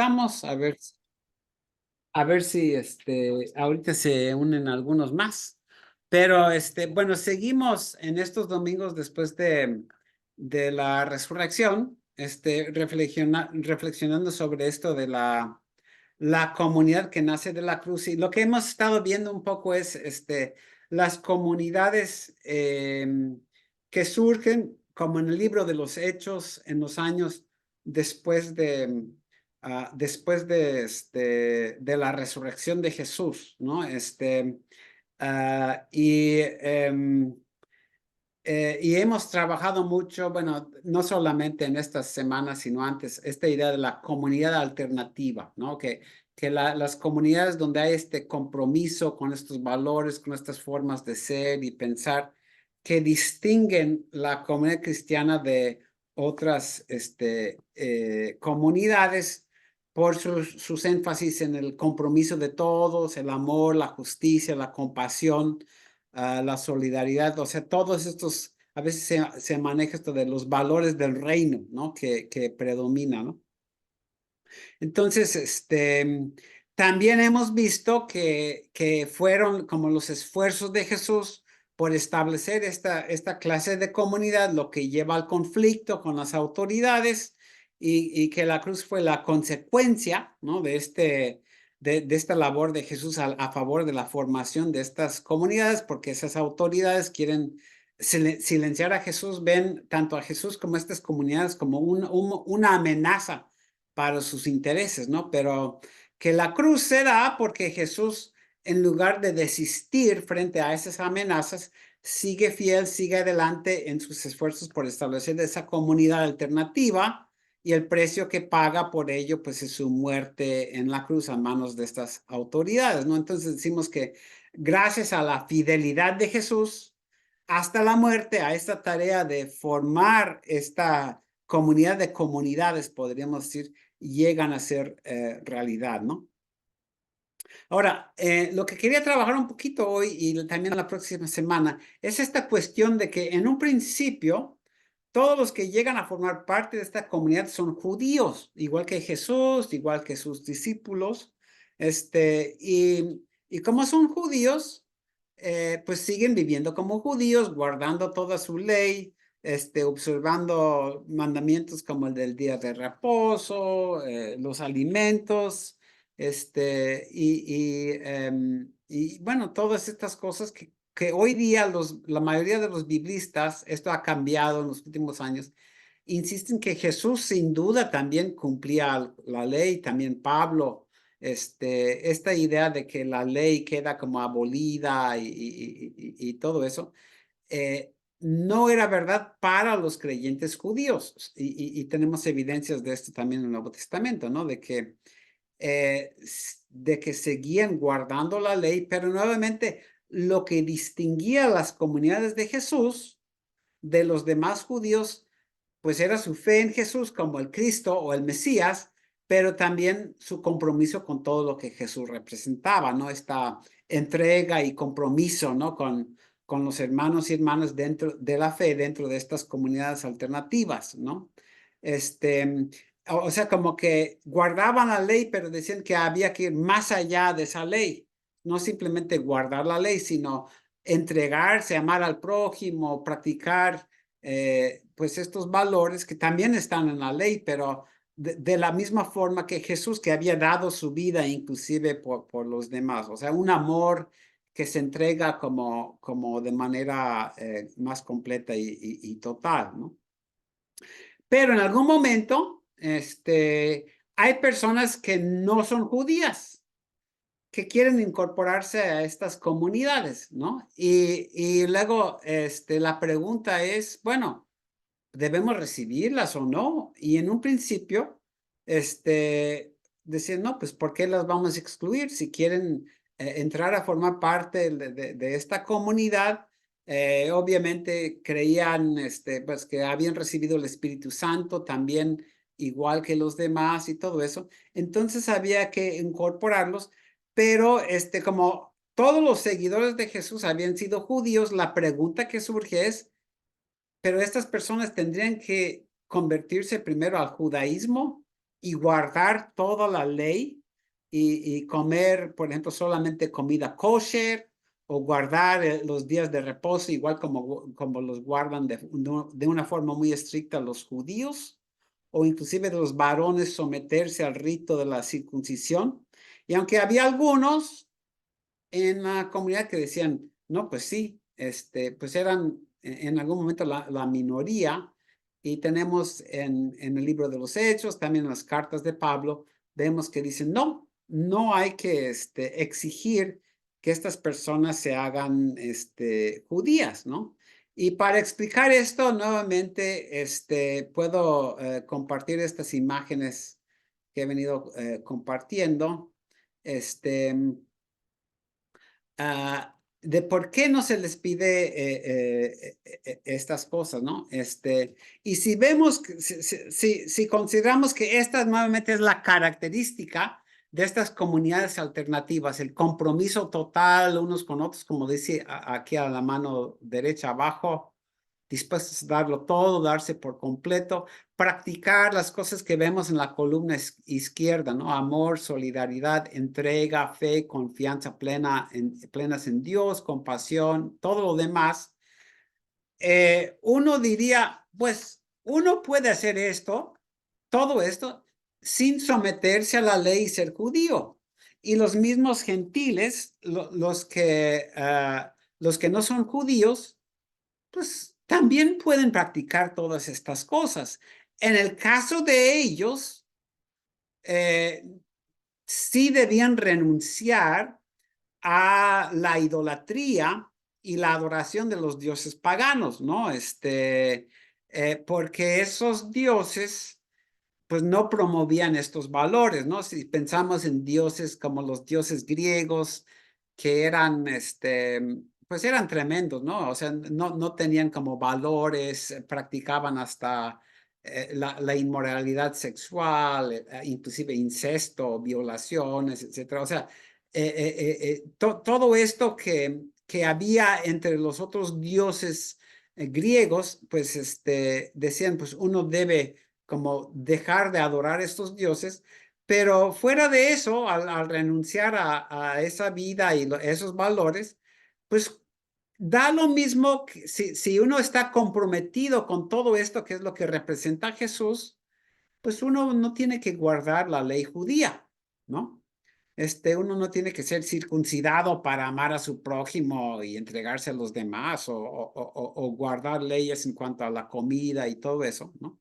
estamos, a ver si ahorita se unen algunos más. Pero bueno, seguimos en estos domingos después de la resurrección, reflexionando sobre esto de la comunidad que nace de la cruz. Y lo que hemos estado viendo un poco es las comunidades que surgen, como en el libro de los Hechos, en los años después de la resurrección de Jesús, ¿no? Y hemos trabajado mucho, bueno, no solamente en estas semanas, sino antes, esta idea de la comunidad alternativa, ¿no? Que las comunidades donde hay este compromiso con estos valores, con estas formas de ser y pensar, que distinguen la comunidad cristiana de otras comunidades por sus énfasis en el compromiso de todos, el amor, la justicia, la compasión, la solidaridad, o sea, todos estos, a veces se maneja esto de los valores del reino, ¿no? Que predomina, ¿no? Entonces, también hemos visto que fueron como los esfuerzos de Jesús por establecer esta clase de comunidad, lo que lleva al conflicto con las autoridades y que la cruz fue la consecuencia, ¿no? De esta labor de Jesús a favor de la formación de estas comunidades, porque esas autoridades quieren silenciar a Jesús, ven tanto a Jesús como a estas comunidades como una amenaza para sus intereses, ¿no? Pero que la cruz se da porque Jesús, en lugar de desistir frente a esas amenazas, sigue fiel, sigue adelante en sus esfuerzos por establecer esa comunidad alternativa, y el precio que paga por ello, pues, es su muerte en la cruz a manos de estas autoridades, ¿no? Entonces decimos que gracias a la fidelidad de Jesús hasta la muerte, a esta tarea de formar esta comunidad de comunidades, podríamos decir, llegan a ser realidad, ¿no? Ahora, lo que quería trabajar un poquito hoy y también la próxima semana es esta cuestión de que en un principio todos los que llegan a formar parte de esta comunidad son judíos, igual que Jesús, igual que sus discípulos, y como son judíos, pues siguen viviendo como judíos, guardando toda su ley, observando mandamientos como el del día de reposo, los alimentos, y bueno, todas estas cosas que hoy día la mayoría de los biblistas, esto ha cambiado en los últimos años, insisten que Jesús sin duda también cumplía la ley, también Pablo, esta idea de que la ley queda como abolida y todo eso, no era verdad para los creyentes judíos. Y tenemos evidencias de esto también en el Nuevo Testamento, ¿no? De que seguían guardando la ley, pero nuevamente lo que distinguía a las comunidades de Jesús de los demás judíos, pues era su fe en Jesús como el Cristo o el Mesías, pero también su compromiso con todo lo que Jesús representaba, ¿no? Esta entrega y compromiso, ¿no? Con los hermanos y hermanas dentro de la fe, dentro de estas comunidades alternativas, ¿no? O sea, como que guardaban la ley, pero decían que había que ir más allá de esa ley, no simplemente guardar la ley, sino entregarse, amar al prójimo, practicar pues estos valores que también están en la ley, pero de la misma forma que Jesús, que había dado su vida inclusive por los demás, o sea, un amor que se entrega como de manera más completa y total, ¿no? Pero en algún momento, hay personas que no son judías, que quieren incorporarse a estas comunidades, ¿no? Y luego, la pregunta es, bueno, ¿debemos recibirlas o no? Y en un principio, decían, no, pues, ¿por qué las vamos a excluir? Si quieren entrar a formar parte de esta comunidad, obviamente creían, pues, que habían recibido el Espíritu Santo también, igual que los demás y todo eso. Entonces había que incorporarlos, pero, como todos los seguidores de Jesús habían sido judíos, la pregunta que surge es, pero estas personas tendrían que convertirse primero al judaísmo y guardar toda la ley y comer, por ejemplo, solamente comida kosher o guardar los días de reposo, igual como los guardan de una forma muy estricta los judíos, o inclusive de los varones someterse al rito de la circuncisión. Y aunque había algunos en la comunidad que decían, no, pues sí, pues eran en algún momento la minoría, y tenemos en el libro de los Hechos, también en las cartas de Pablo, vemos que dicen, no, no hay que exigir que estas personas se hagan judías, ¿no? Y para explicar esto nuevamente, puedo compartir estas imágenes que he venido compartiendo. Este, de por qué no se les pide estas cosas, ¿no? Y si vemos, si consideramos que esta nuevamente es la característica de estas comunidades alternativas, el compromiso total unos con otros, como dice aquí a la mano derecha abajo, dispuestos a darlo todo, darse por completo, practicar las cosas que vemos en la columna izquierda, ¿no? Amor, solidaridad, entrega, fe, confianza plenas en Dios, compasión, todo lo demás. Uno diría, pues, uno puede hacer esto, todo esto, sin someterse a la ley y ser judío. Y los mismos gentiles, los que no son judíos, pues también pueden practicar todas estas cosas. En el caso de ellos, eh, sí debían renunciar a la idolatría y la adoración de los dioses paganos, ¿no? Porque esos dioses pues no promovían estos valores, ¿no? Si pensamos en dioses como los dioses griegos, que eran, pues eran tremendos, ¿no? O sea, no tenían como valores, practicaban hasta la inmoralidad sexual, inclusive incesto, violaciones, etcétera. O sea, todo esto que había entre los otros dioses griegos, pues decían, pues uno debe como dejar de adorar a estos dioses, pero fuera de eso, al renunciar a esa vida y esos valores, pues da lo mismo que si uno está comprometido con todo esto, que es lo que representa Jesús, pues uno no tiene que guardar la ley judía, ¿no? Uno no tiene que ser circuncidado para amar a su prójimo y entregarse a los demás o guardar leyes en cuanto a la comida y todo eso, ¿no?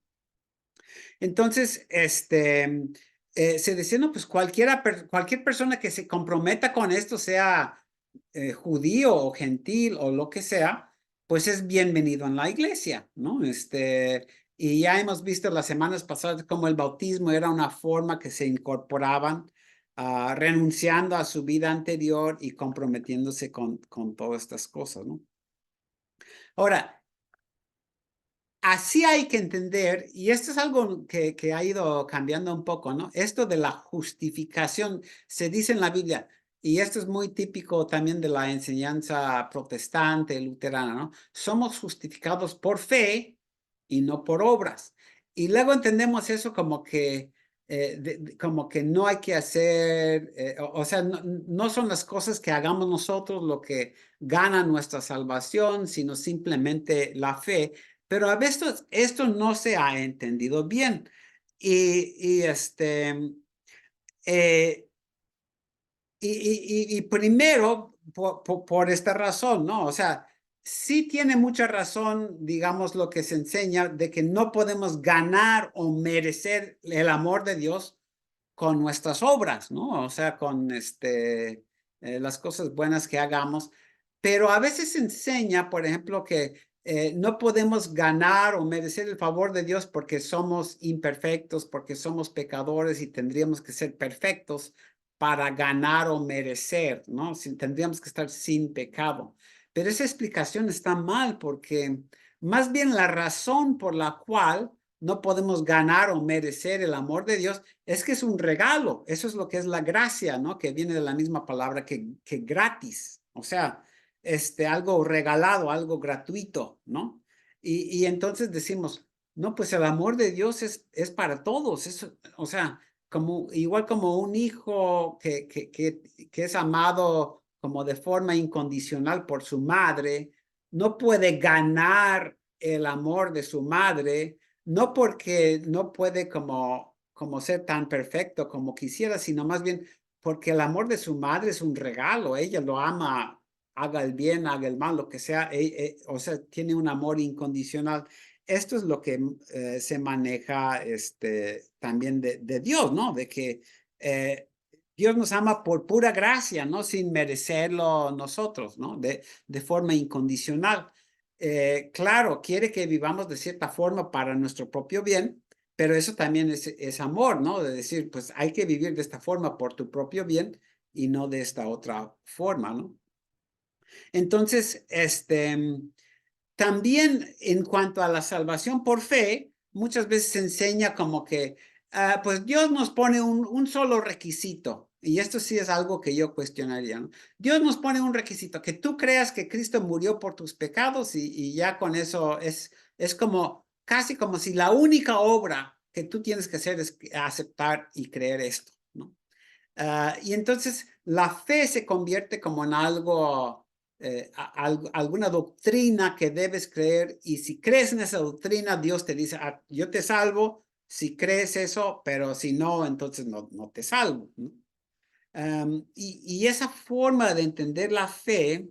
Entonces, se decía, no, pues cualquier persona que se comprometa con esto, sea judío o gentil o lo que sea, pues es bienvenido en la iglesia, ¿no? Y ya hemos visto las semanas pasadas cómo el bautismo era una forma que se incorporaban, renunciando a su vida anterior y comprometiéndose con todas estas cosas, ¿no? Ahora, así hay que entender, y esto es algo que ha ido cambiando un poco, ¿no? Esto de la justificación, se dice en la Biblia, y esto es muy típico también de la enseñanza protestante, luterana, ¿no? Somos justificados por fe y no por obras. Y luego entendemos eso como que no hay que hacer, o sea, no son las cosas que hagamos nosotros lo que gana nuestra salvación, sino simplemente la fe. Pero a veces esto no se ha entendido bien. Y, eh, y primero, por esta razón, ¿no? O sea, sí tiene mucha razón, digamos, lo que se enseña de que no podemos ganar o merecer el amor de Dios con nuestras obras, ¿no? O sea, con las cosas buenas que hagamos. Pero a veces se enseña, por ejemplo, que no podemos ganar o merecer el favor de Dios porque somos imperfectos, porque somos pecadores y tendríamos que ser perfectos para ganar o merecer, ¿no? Tendríamos que estar sin pecado. Pero esa explicación está mal porque más bien la razón por la cual no podemos ganar o merecer el amor de Dios es que es un regalo. Eso es lo que es la gracia, ¿no? Que viene de la misma palabra que gratis. O sea, algo regalado, algo gratuito, ¿no? Y entonces decimos, No, pues el amor de Dios es para todos. O sea, igual como un hijo que es amado como de forma incondicional por su madre, no puede ganar el amor de su madre, no porque no puede como ser tan perfecto como quisiera, sino más bien porque el amor de su madre es un regalo. Ella lo ama, haga el bien, haga el mal, lo que sea. O sea, tiene un amor incondicional. Esto es lo que se maneja también de Dios, ¿no? De que Dios nos ama por pura gracia, ¿no? Sin merecerlo nosotros, ¿no? De forma incondicional. Claro, quiere que vivamos de cierta forma para nuestro propio bien, pero eso también es amor, ¿no? De decir, pues hay que vivir de esta forma por tu propio bien y no de esta otra forma, ¿no? Entonces, también en cuanto a la salvación por fe, muchas veces se enseña como que, pues Dios nos pone un solo requisito, y esto sí es algo que yo cuestionaría, ¿no? Dios nos pone un requisito, que tú creas que Cristo murió por tus pecados y ya con eso es como, casi como si la única obra que tú tienes que hacer es aceptar y creer esto, ¿no? Y entonces la fe se convierte como en algo, alguna doctrina que debes creer, y si crees en esa doctrina, Dios te dice, yo te salvo si crees eso, pero si no, entonces no te salvo, ¿no? Y esa forma de entender la fe,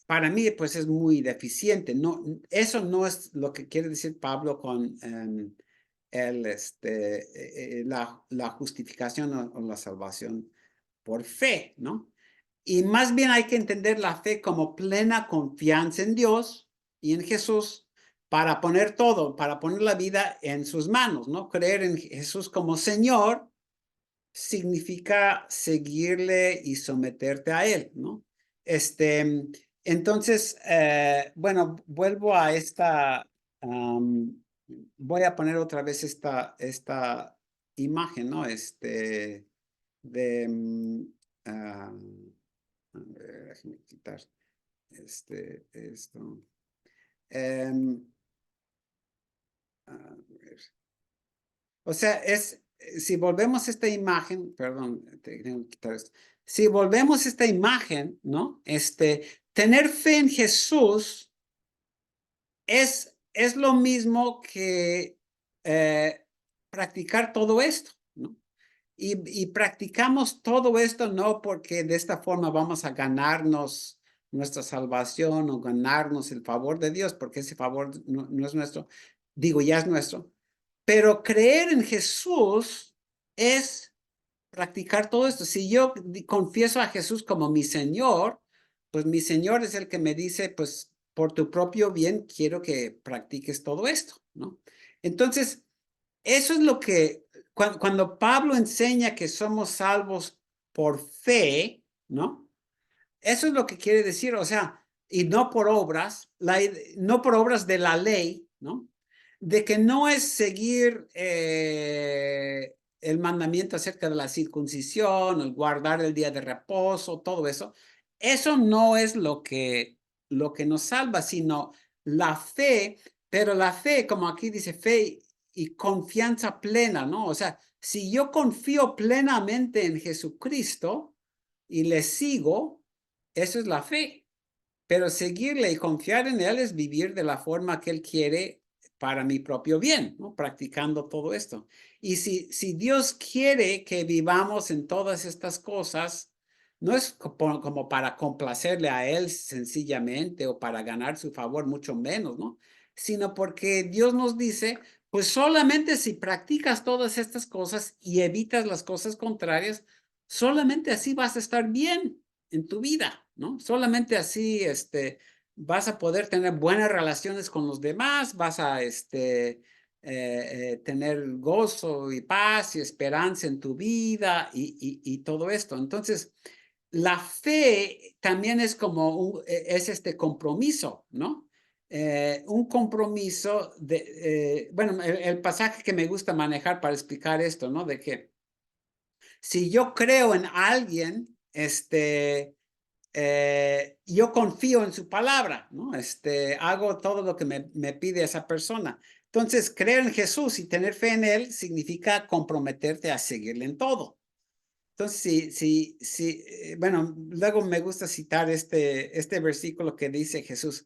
para mí, pues es muy deficiente. No, eso no es lo que quiere decir Pablo con la justificación o la salvación por fe, ¿no? Y más bien hay que entender la fe como plena confianza en Dios y en Jesús para poner todo, para poner la vida en sus manos, ¿no? Creer en Jesús como Señor significa seguirle y someterte a Él, ¿no? Entonces, bueno, vuelvo a voy a poner otra vez esta imagen, ¿no? De, ah, a ver, déjame quitar esto. Em, a ver. O sea, si volvemos esta imagen, perdón, tengo que quitar esto. Si volvemos esta imagen, ¿no? Tener fe en Jesús es lo mismo que practicar todo esto, ¿no? Y practicamos todo esto no porque de esta forma vamos a ganarnos nuestra salvación o ganarnos el favor de Dios, porque ese favor no es nuestro, digo, ya es nuestro, pero creer en Jesús es practicar todo esto. Si yo confieso a Jesús como mi Señor, pues mi Señor es el que me dice, pues por tu propio bien quiero que practiques todo esto, ¿no? Entonces, eso es lo que, cuando Pablo enseña que somos salvos por fe, ¿no? Eso es lo que quiere decir, o sea, y no por obras, no por obras de la ley, ¿no? De que no es seguir el mandamiento acerca de la circuncisión, el guardar el día de reposo, todo eso. Eso no es lo que nos salva, sino la fe, pero la fe, como aquí dice, fe y confianza plena, ¿no? O sea, si yo confío plenamente en Jesucristo y le sigo, eso es la fe, pero seguirle y confiar en Él es vivir de la forma que Él quiere para mi propio bien, ¿no? Practicando todo esto. Y si Dios quiere que vivamos en todas estas cosas, no es como para complacerle a Él sencillamente o para ganar su favor, mucho menos, ¿no? Sino porque Dios nos dice, pues solamente si practicas todas estas cosas y evitas las cosas contrarias, solamente así vas a estar bien en tu vida, ¿no? Solamente así, vas a poder tener buenas relaciones con los demás, vas a, tener gozo y paz y esperanza en tu vida y todo esto. Entonces, la fe también es como es este compromiso, ¿no? Un compromiso bueno, el pasaje que me gusta manejar para explicar esto, ¿no? De que si yo creo en alguien, yo confío en su palabra, ¿no? Hago todo lo que me pide esa persona. Entonces, creer en Jesús y tener fe en Él significa comprometerte a seguirle en todo. Entonces, bueno, luego me gusta citar este versículo que dice Jesús,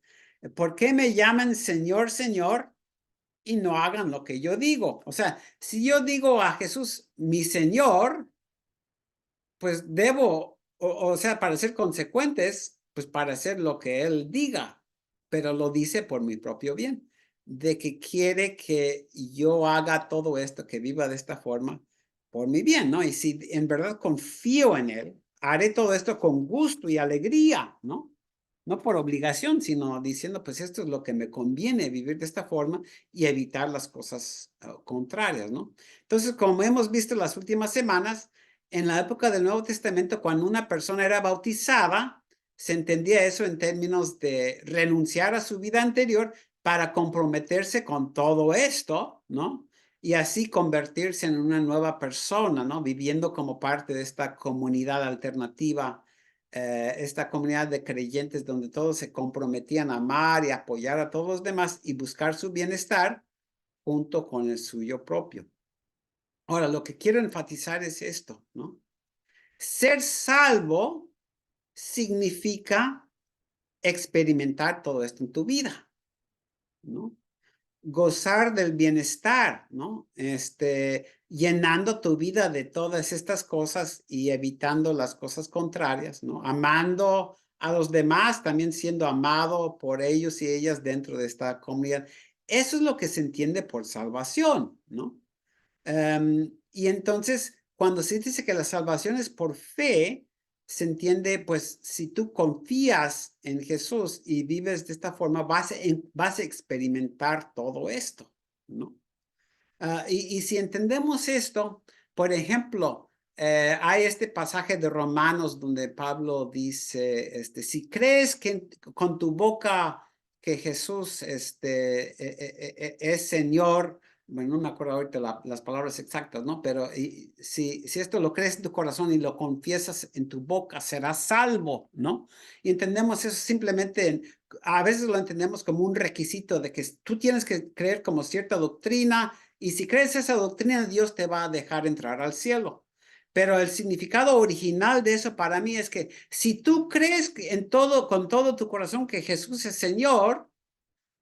¿por qué me llaman Señor, Señor y no hagan lo que yo digo? O sea, si yo digo a Jesús, mi Señor, pues debo, o sea, para ser consecuentes, pues para hacer lo que Él diga, pero lo dice por mi propio bien, de que quiere que yo haga todo esto, que viva de esta forma, por mi bien, ¿no? Y si en verdad confío en Él, haré todo esto con gusto y alegría, ¿no? No por obligación, sino diciendo, pues esto es lo que me conviene vivir de esta forma y evitar las cosas contrarias, ¿no? Entonces, como hemos visto las últimas semanas, en la época del Nuevo Testamento, cuando una persona era bautizada, se entendía eso en términos de renunciar a su vida anterior para comprometerse con todo esto, ¿no? Y así convertirse en una nueva persona, ¿no? Viviendo como parte de esta comunidad alternativa, esta comunidad de creyentes donde todos se comprometían a amar y apoyar a todos los demás y buscar su bienestar junto con el suyo propio. Ahora, lo que quiero enfatizar es esto, ¿no? Ser salvo significa experimentar todo esto en tu vida, ¿no? Gozar del bienestar, ¿no? Llenando tu vida de todas estas cosas y evitando las cosas contrarias, ¿no? Amando a los demás, también siendo amado por ellos y ellas dentro de esta comunidad. Eso es lo que se entiende por salvación, ¿no? Y entonces, cuando se dice que la salvación es por fe, se entiende, pues, si tú confías en Jesús y vives de esta forma, vas a experimentar todo esto, ¿no? Y si entendemos esto, por ejemplo, hay este pasaje de Romanos donde Pablo dice, si crees que con tu boca que Jesús es Señor, bueno, no me acuerdo ahorita las palabras exactas, ¿no? Pero si esto lo crees en tu corazón y lo confiesas en tu boca, serás salvo, ¿no? Y entendemos eso simplemente, a veces lo entendemos como un requisito de que tú tienes que creer como cierta doctrina y si crees esa doctrina, Dios te va a dejar entrar al cielo. Pero el significado original de eso para mí es que si tú crees en todo, con todo tu corazón que Jesús es Señor,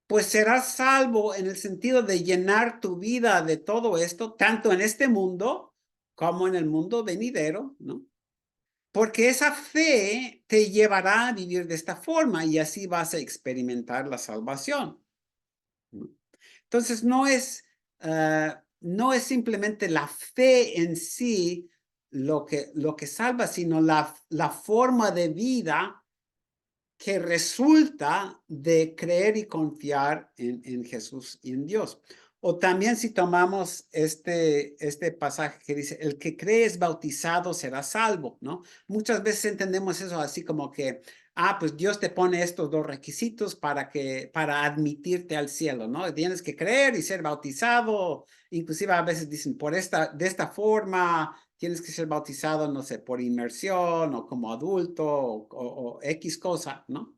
pues serás salvo en el sentido de llenar tu vida de todo esto, tanto en este mundo como en el mundo venidero, ¿no? Porque esa fe te llevará a vivir de esta forma y así vas a experimentar la salvación, ¿no? Entonces, no es simplemente la fe en sí lo que salva, sino la forma de vida que resulta de creer y confiar en Jesús y en Dios. O también si tomamos este pasaje que dice, el que cree es bautizado será salvo, ¿no? Muchas veces entendemos eso así como que, pues Dios te pone estos dos requisitos para admitirte al cielo, ¿no? Tienes que creer y ser bautizado, inclusive a veces dicen, de esta forma, tienes que ser bautizado, no sé, por inmersión o como adulto o X cosa, ¿no?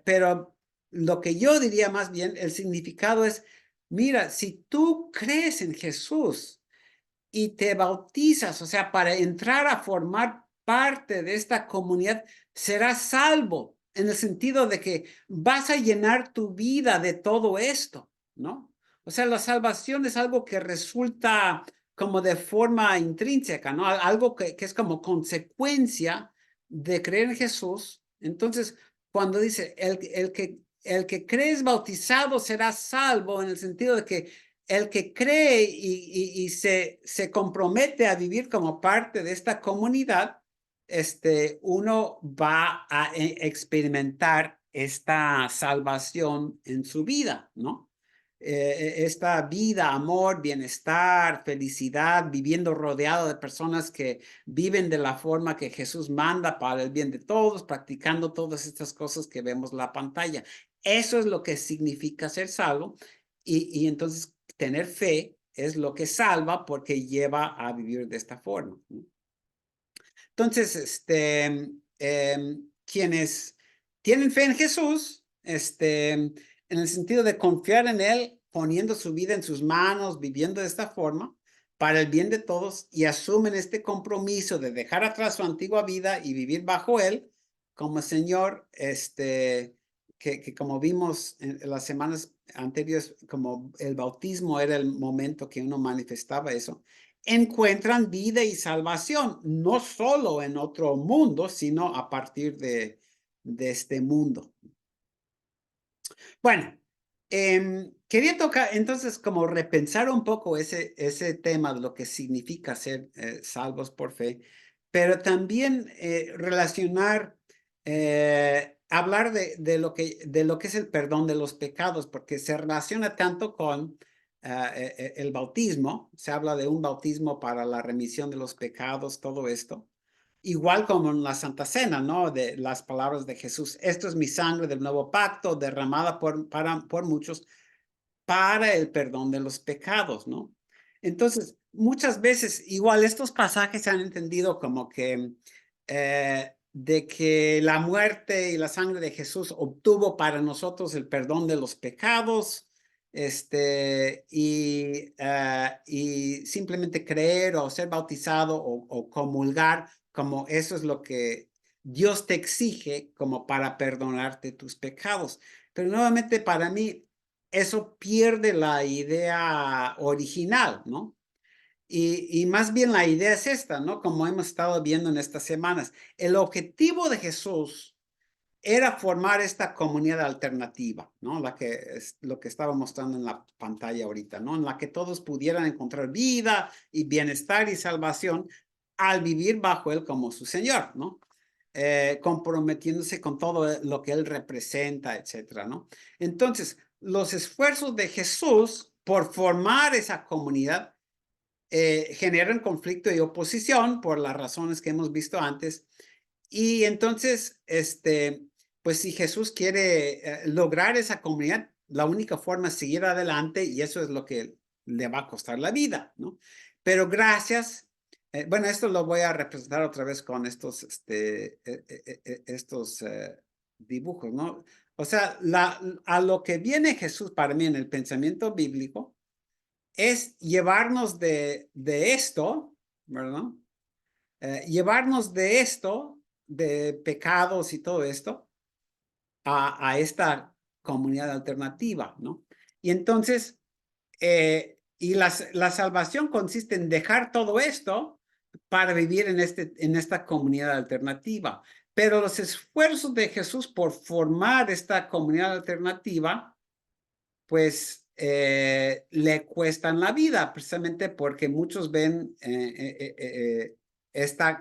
Pero lo que yo diría más bien, el significado es, mira, si tú crees en Jesús y te bautizas, o sea, para entrar a formar parte de esta comunidad, serás salvo en el sentido de que vas a llenar tu vida de todo esto, ¿no? O sea, la salvación es algo que resulta como de forma intrínseca, ¿no? Algo que es como consecuencia de creer en Jesús. Entonces, cuando dice, el que cree es bautizado será salvo en el sentido de que el que cree y se compromete a vivir como parte de esta comunidad, uno va a experimentar esta salvación en su vida, ¿no? Esta vida, amor, bienestar, felicidad, viviendo rodeado de personas que viven de la forma que Jesús manda para el bien de todos, practicando todas estas cosas que vemos en la pantalla. Eso es lo que significa ser salvo y entonces tener fe es lo que salva porque lleva a vivir de esta forma, ¿no? Entonces, quienes tienen fe en Jesús, en el sentido de confiar en Él, poniendo su vida en sus manos, viviendo de esta forma, para el bien de todos, y asumen este compromiso de dejar atrás su antigua vida y vivir bajo Él, como Señor, que como vimos en las semanas anteriores, como el bautismo era el momento que uno manifestaba eso, encuentran vida y salvación, no solo en otro mundo, sino a partir de este mundo. Bueno, quería tocar entonces como repensar un poco ese tema de lo que significa ser salvos por fe, pero también relacionar, hablar de lo que es el perdón de los pecados, porque se relaciona tanto con el bautismo. Se habla de un bautismo para la remisión de los pecados, todo esto. Igual como en la Santa Cena, ¿no? De las palabras de Jesús: esto es mi sangre del nuevo pacto, derramada por muchos para el perdón de los pecados, ¿no? Entonces, muchas veces, igual estos pasajes se han entendido como que de que la muerte y la sangre de Jesús obtuvo para nosotros el perdón de los pecados, y simplemente creer o ser bautizado o comulgar, como eso es lo que Dios te exige como para perdonarte tus pecados. Pero nuevamente, para mí, eso pierde la idea original, ¿no? Y más bien la idea es esta, ¿no? Como hemos estado viendo en estas semanas. El objetivo de Jesús era formar esta comunidad alternativa, ¿no? La que es lo que estaba mostrando en la pantalla ahorita, ¿no? En la que todos pudieran encontrar vida y bienestar y salvación al vivir bajo Él como su Señor, ¿no? Comprometiéndose con todo lo que Él representa, etcétera, ¿no? Entonces, los esfuerzos de Jesús por formar esa comunidad generan conflicto y oposición por las razones que hemos visto antes. Y entonces, pues si Jesús quiere lograr esa comunidad, la única forma es seguir adelante, y eso es lo que le va a costar la vida, ¿no? Pero gracias, bueno, esto lo voy a representar otra vez con estos, estos dibujos, ¿no? O sea, a lo que viene Jesús para mí en el pensamiento bíblico es llevarnos de esto, ¿verdad? Llevarnos de esto, de pecados y todo esto, a esta comunidad alternativa, ¿no? Y entonces, y la salvación consiste en dejar todo esto para vivir en esta comunidad alternativa. Pero los esfuerzos de Jesús por formar esta comunidad alternativa, pues le cuestan la vida, precisamente porque muchos ven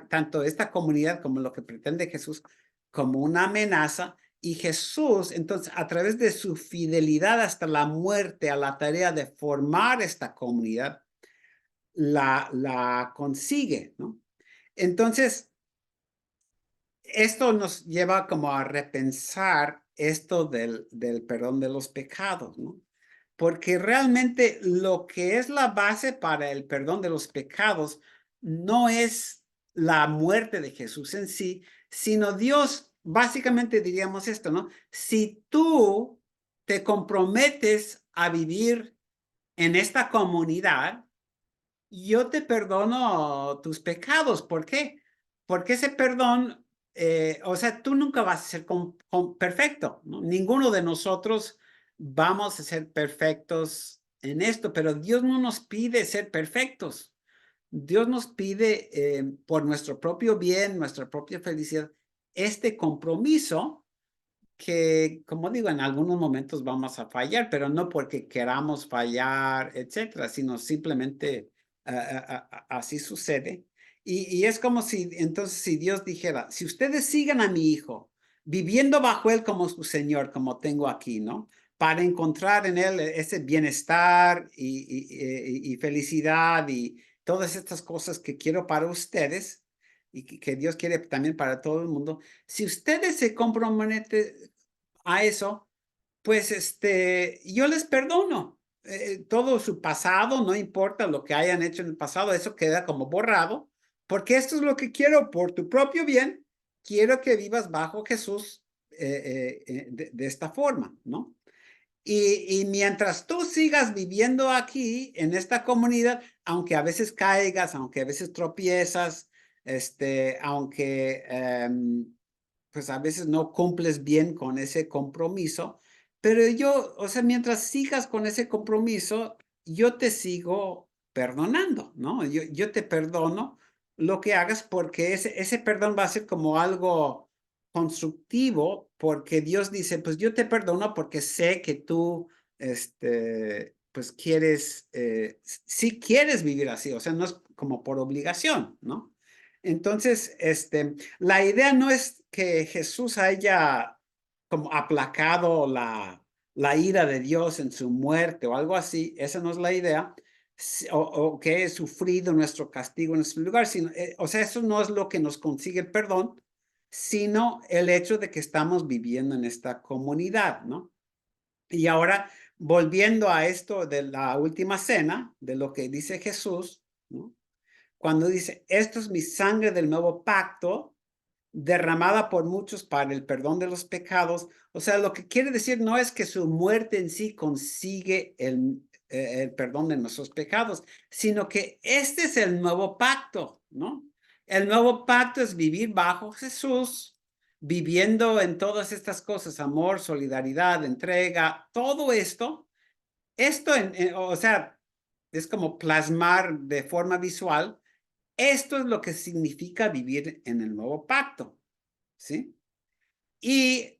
tanto esta comunidad como lo que pretende Jesús como una amenaza. Y Jesús, entonces, a través de su fidelidad hasta la muerte a la tarea de formar esta comunidad, la consigue, ¿no? Entonces, esto nos lleva como a repensar esto del perdón de los pecados, ¿no? Porque realmente lo que es la base para el perdón de los pecados no es la muerte de Jesús en sí, sino Dios. Básicamente diríamos esto, ¿no? Si tú te comprometes a vivir en esta comunidad, yo te perdono tus pecados. ¿Por qué? Porque ese perdón, o sea, tú nunca vas a ser perfecto, ¿no? Ninguno de nosotros vamos a ser perfectos en esto, pero Dios no nos pide ser perfectos. Dios nos pide, por nuestro propio bien, nuestra propia felicidad, este compromiso que, como digo, en algunos momentos vamos a fallar, pero no porque queramos fallar, etcétera, sino simplemente así sucede. Y es como si, entonces, si Dios dijera: si ustedes sigan a mi hijo, viviendo bajo él como su Señor, como tengo aquí, ¿no? Para encontrar en él ese bienestar y felicidad y todas estas cosas que quiero para ustedes y que Dios quiere también para todo el mundo. Si ustedes se comprometen a eso, pues yo les perdono. Todo su pasado, no importa lo que hayan hecho en el pasado, eso queda como borrado, porque esto es lo que quiero por tu propio bien. Quiero que vivas bajo Jesús de esta forma, ¿no? Y mientras tú sigas viviendo aquí, en esta comunidad, aunque a veces caigas, aunque a veces tropiezas, aunque pues a veces no cumples bien con ese compromiso, pero yo, o sea, mientras sigas con ese compromiso, yo te sigo perdonando, ¿no? Yo te perdono lo que hagas porque ese perdón va a ser como algo constructivo, porque Dios dice, pues yo te perdono porque sé que tú, pues quieres, si quieres vivir así, o sea, no es como por obligación, ¿no? Entonces, la idea no es que Jesús haya como aplacado la ira de Dios en su muerte o algo así, esa no es la idea, o que he sufrido nuestro castigo en su lugar, sino, o sea, eso no es lo que nos consigue el perdón, sino el hecho de que estamos viviendo en esta comunidad, ¿no? Y ahora, volviendo a esto de la última cena, de lo que dice Jesús, ¿no? Cuando dice, esto es mi sangre del nuevo pacto, derramada por muchos para el perdón de los pecados. O sea, lo que quiere decir no es que su muerte en sí consigue el perdón de nuestros pecados, sino que este es el nuevo pacto, ¿no? El nuevo pacto es vivir bajo Jesús, viviendo en todas estas cosas, amor, solidaridad, entrega, todo esto. O sea, es como plasmar de forma visual. Esto es lo que significa vivir en el nuevo pacto, ¿sí? Y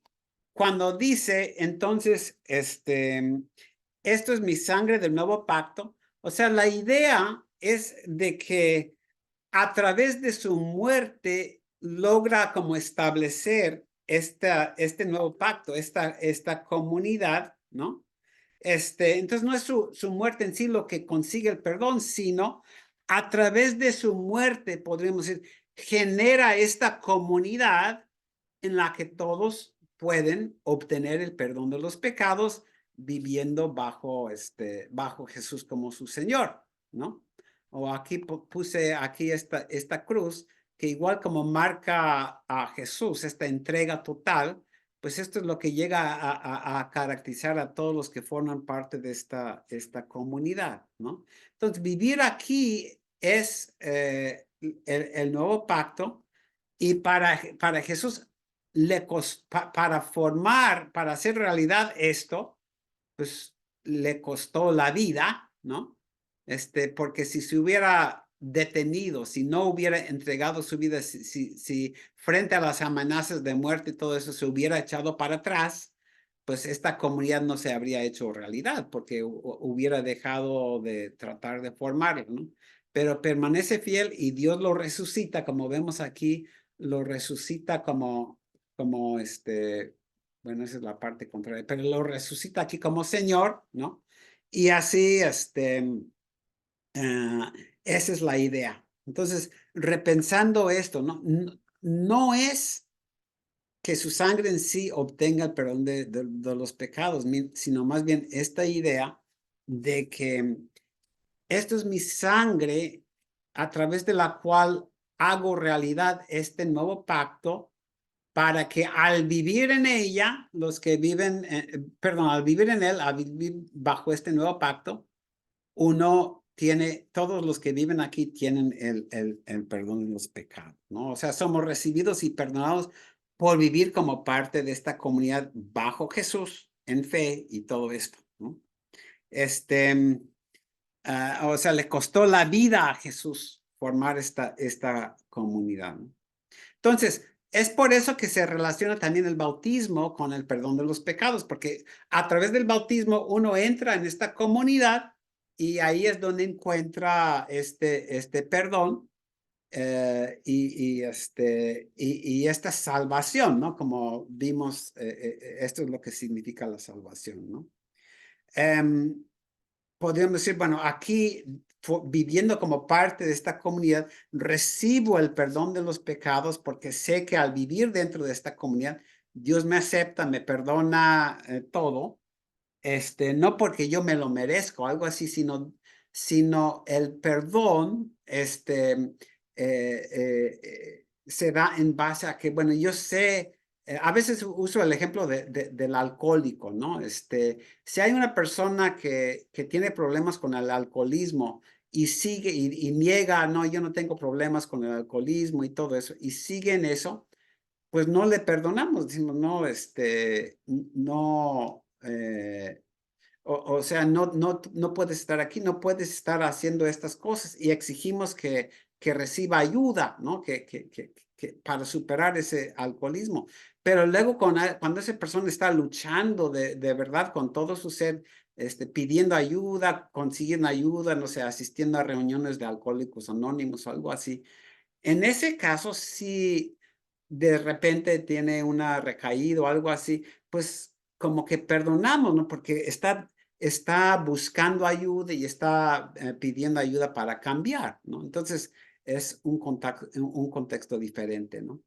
cuando dice, entonces, esto es mi sangre del nuevo pacto, o sea, la idea es de que a través de su muerte logra como establecer este nuevo pacto, esta comunidad, ¿no? Entonces no es su muerte en sí lo que consigue el perdón, sino a través de su muerte, podríamos decir, genera esta comunidad en la que todos pueden obtener el perdón de los pecados viviendo bajo Jesús como su Señor, ¿no? O aquí puse aquí esta cruz que igual como marca a Jesús, esta entrega total, pues esto es lo que llega a caracterizar a todos los que forman parte de esta comunidad, ¿no? Entonces, vivir aquí es el nuevo pacto y para Jesús, para hacer realidad esto, pues le costó la vida, ¿no? Porque si se hubiera detenido, si no hubiera entregado su vida, si frente a las amenazas de muerte y todo eso se hubiera echado para atrás, pues esta comunidad no se habría hecho realidad porque hubiera dejado de tratar de formarlo, ¿no? Pero permanece fiel y Dios lo resucita, como vemos aquí, lo resucita como bueno, esa es la parte contraria, pero lo resucita aquí como Señor, ¿no? Y así, esa es la idea. Entonces, repensando esto, no es que su sangre en sí obtenga el perdón de los pecados, sino más bien esta idea de que esto es mi sangre a través de la cual hago realidad este nuevo pacto para que al vivir en ella, los que viven, perdón, al vivir en él, al vivir bajo este nuevo pacto, todos los que viven aquí tienen el perdón de los pecados, ¿no? O sea, somos recibidos y perdonados por vivir como parte de esta comunidad bajo Jesús, en fe y todo esto, ¿no? O sea, le costó la vida a Jesús formar esta comunidad, ¿no? Entonces, es por eso que se relaciona también el bautismo con el perdón de los pecados, porque a través del bautismo uno entra en esta comunidad y ahí es donde encuentra este perdón y esta salvación, ¿no? Como vimos, esto es lo que significa la salvación, ¿no? Em, Podríamos decir, bueno, aquí viviendo como parte de esta comunidad, recibo el perdón de los pecados porque sé que al vivir dentro de esta comunidad, Dios me acepta, me perdona todo, no porque yo me lo merezco, algo así, sino el perdón, se da en base a que, bueno, yo sé A veces uso el ejemplo del alcohólico, ¿no? Si hay una persona que tiene problemas con el alcoholismo y sigue y niega, no, yo no tengo problemas con el alcoholismo y todo eso, y sigue en eso, pues no le perdonamos, decimos, no, no, o sea, no puedes estar aquí, no puedes estar haciendo estas cosas y exigimos que reciba ayuda, ¿no? Para superar ese alcoholismo. Pero luego cuando esa persona está luchando de verdad con todo su ser, pidiendo ayuda, consiguiendo ayuda, no sé, asistiendo a reuniones de alcohólicos anónimos o algo así, en ese caso, si de repente tiene una recaída o algo así, pues como que perdonamos, ¿no? Porque está buscando ayuda y está pidiendo ayuda para cambiar, ¿no? Entonces es un contexto diferente, ¿no?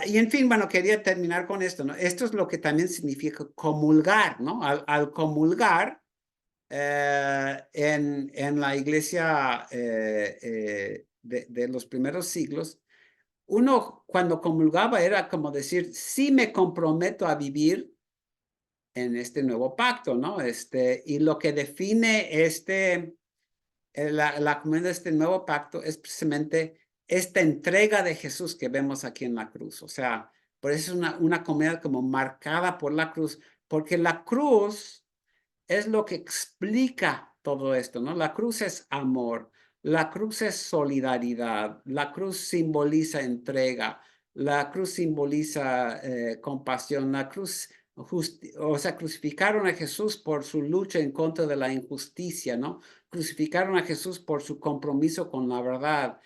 Y en fin, bueno, quería terminar con esto, ¿no? Esto es lo que también significa comulgar, ¿no? Al comulgar, en la iglesia de los primeros siglos, uno cuando comulgaba era como decir, sí me comprometo a vivir en este nuevo pacto, ¿no? Y lo que define la comunidad de este nuevo pacto es precisamente esta entrega de Jesús que vemos aquí en la cruz. O sea, por eso es una comunidad como marcada por la cruz, porque la cruz es lo que explica todo esto, ¿no? La cruz es amor, la cruz es solidaridad, la cruz simboliza entrega, la cruz simboliza compasión, la cruz, o sea, crucificaron a Jesús por su lucha en contra de la injusticia, ¿no? Crucificaron a Jesús por su compromiso con la verdad,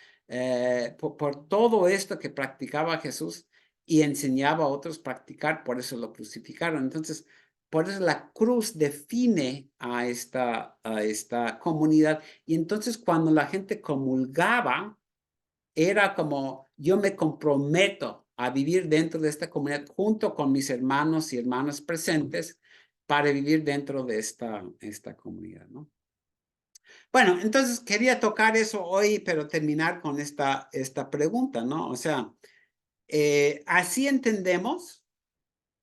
por todo esto que practicaba Jesús y enseñaba a otros practicar, por eso lo crucificaron. Entonces, por eso la cruz define a esta comunidad. Y entonces cuando la gente comulgaba, era como yo me comprometo a vivir dentro de esta comunidad junto con mis hermanos y hermanas presentes para vivir dentro de esta comunidad, ¿no? Bueno, entonces quería tocar eso hoy, pero terminar con esta pregunta, ¿no? O sea, así entendemos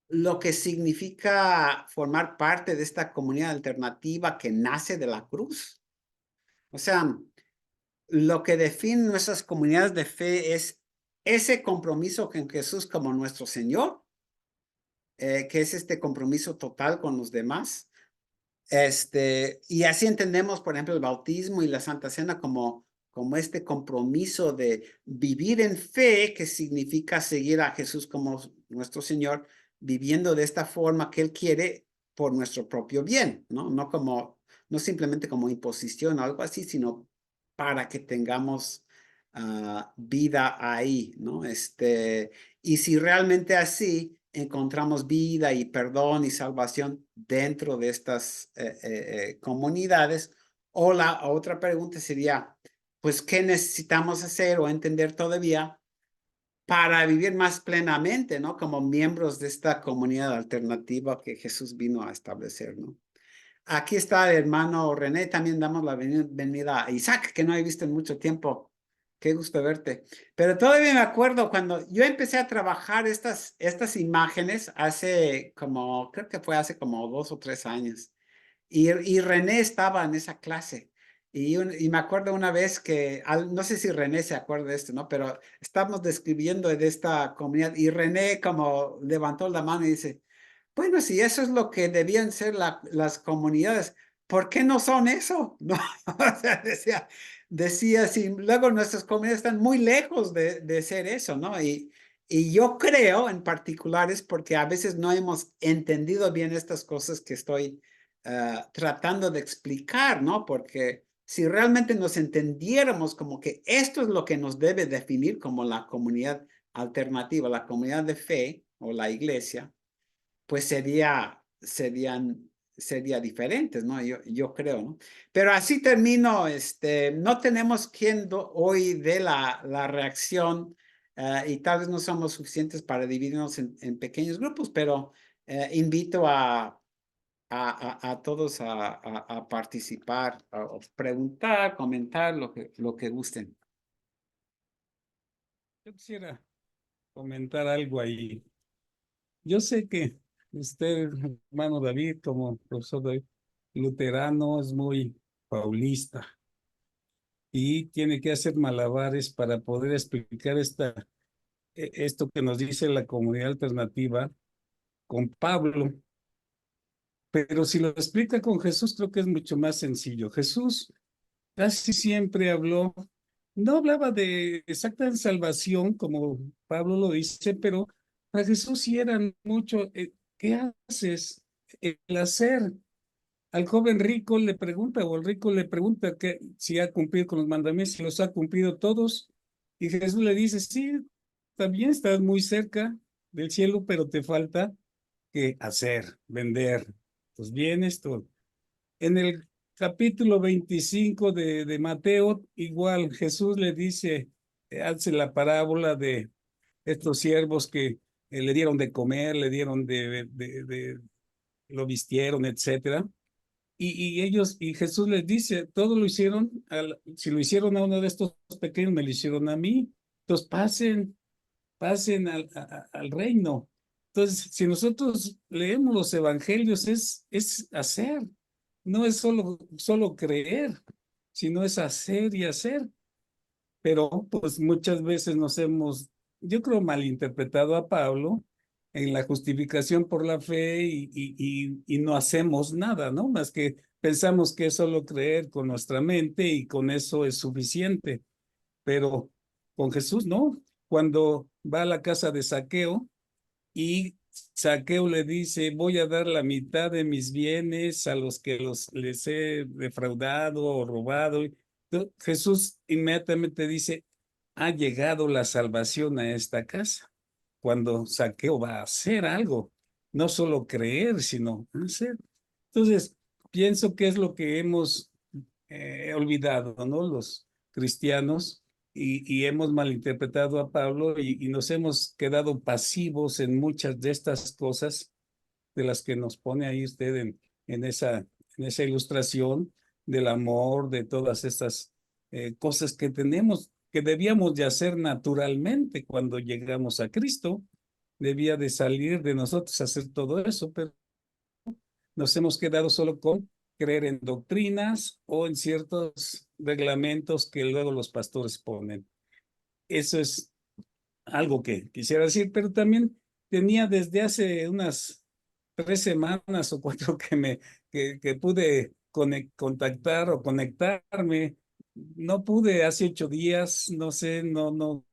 lo que significa formar parte de esta comunidad alternativa que nace de la cruz. O sea, lo que define nuestras comunidades de fe es ese compromiso con Jesús como nuestro Señor, que es este compromiso total con los demás. Y así entendemos, por ejemplo, el bautismo y la Santa Cena como este compromiso de vivir en fe, que significa seguir a Jesús como nuestro Señor, viviendo de esta forma que Él quiere por nuestro propio bien, ¿no? No simplemente como imposición o algo así, sino para que tengamos vida ahí, ¿no? Y si realmente así encontramos vida y perdón y salvación dentro de estas comunidades. O la otra pregunta sería, pues, ¿qué necesitamos hacer o entender todavía para vivir más plenamente, ¿no? Como miembros de esta comunidad alternativa que Jesús vino a establecer, ¿no? Aquí está el hermano René, también damos la bienvenida a Isaac, que no he visto en mucho tiempo. Qué gusto verte. Pero todavía me acuerdo cuando yo empecé a trabajar estas imágenes creo que fue hace como 2 o 3 años. Y René estaba en esa clase. Y me acuerdo una vez no sé si René se acuerda de esto, ¿no? Pero estábamos describiendo de esta comunidad y René como levantó la mano y dice, bueno, si eso es lo que debían ser las comunidades, ¿por qué no son eso? ¿No? O sea, decía, sí, luego nuestras comunidades están muy lejos de ser eso, ¿no? Y yo creo en particular es porque a veces no hemos entendido bien estas cosas que estoy tratando de explicar, ¿no? Porque si realmente nos entendiéramos como que esto es lo que nos debe definir como la comunidad alternativa, la comunidad de fe o la iglesia, pues sería diferentes, ¿no? Yo creo, ¿no? Pero así termino, no tenemos quien hoy dé la reacción y tal vez no somos suficientes para dividirnos en pequeños grupos, pero invito a todos a participar, a preguntar, comentar lo que gusten. Yo quisiera comentar algo ahí. Yo sé que usted, hermano David, como profesor David, luterano, es muy paulista y tiene que hacer malabares para poder explicar esto que nos dice la comunidad alternativa con Pablo. Pero si lo explica con Jesús, creo que es mucho más sencillo. Jesús casi siempre habló, no hablaba de exacta salvación, como Pablo lo dice, pero para Jesús sí era mucho, ¿qué haces? El hacer. Al joven rico le pregunta, o el rico le pregunta que si ha cumplido con los mandamientos, si los ha cumplido todos. Y Jesús le dice, sí, también estás muy cerca del cielo, pero te falta que hacer, vender tus bienes, todo. En el capítulo 25 de Mateo, igual Jesús le dice, hace la parábola de estos siervos que le dieron de comer, le dieron lo vistieron, etcétera. Y Jesús les dice, todo lo hicieron, si lo hicieron a uno de estos pequeños, me lo hicieron a mí. Entonces pasen al reino. Entonces, si nosotros leemos los evangelios, es hacer, no es solo creer, sino es hacer y hacer. Pero pues muchas veces yo creo, malinterpretado a Pablo en la justificación por la fe y no hacemos nada, ¿no? Más que pensamos que es solo creer con nuestra mente y con eso es suficiente. Pero con Jesús, ¿no? Cuando va a la casa de Saqueo y Saqueo le dice, voy a dar la mitad de mis bienes a los que les he defraudado o robado. Entonces, Jesús inmediatamente dice, ha llegado la salvación a esta casa. Cuando Saqueo va a hacer algo, no solo creer, sino hacer. Entonces, pienso que es lo que hemos olvidado, ¿no? Los cristianos y hemos malinterpretado a Pablo y nos hemos quedado pasivos en muchas de estas cosas de las que nos pone ahí usted en esa ilustración del amor, de todas estas cosas que tenemos, que debíamos de hacer naturalmente cuando llegamos a Cristo. Debía de salir de nosotros hacer todo eso, pero nos hemos quedado solo con creer en doctrinas o en ciertos reglamentos que luego los pastores ponen. Eso es algo que quisiera decir, pero también tenía desde hace unas 3 semanas o 4 que pude contactar o conectarme. No pude hace 8 días, no sé, no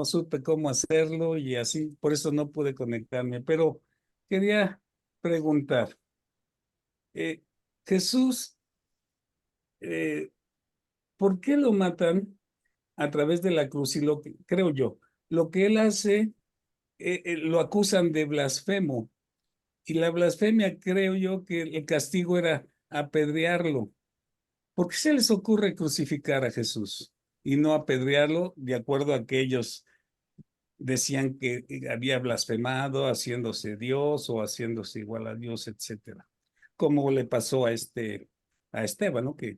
supe cómo hacerlo y así, por eso no pude conectarme, pero quería preguntar, eh, Jesús, eh, ¿por qué lo matan a través de la cruz? Y creo yo, lo que él hace, lo acusan de blasfemo. Y la blasfemia, creo yo que el castigo era apedrearlo. ¿Por qué se les ocurre crucificar a Jesús y no apedrearlo de acuerdo a que ellos decían que había blasfemado, haciéndose Dios o haciéndose igual a Dios, etcétera? Como le pasó a Esteban, ¿no? Que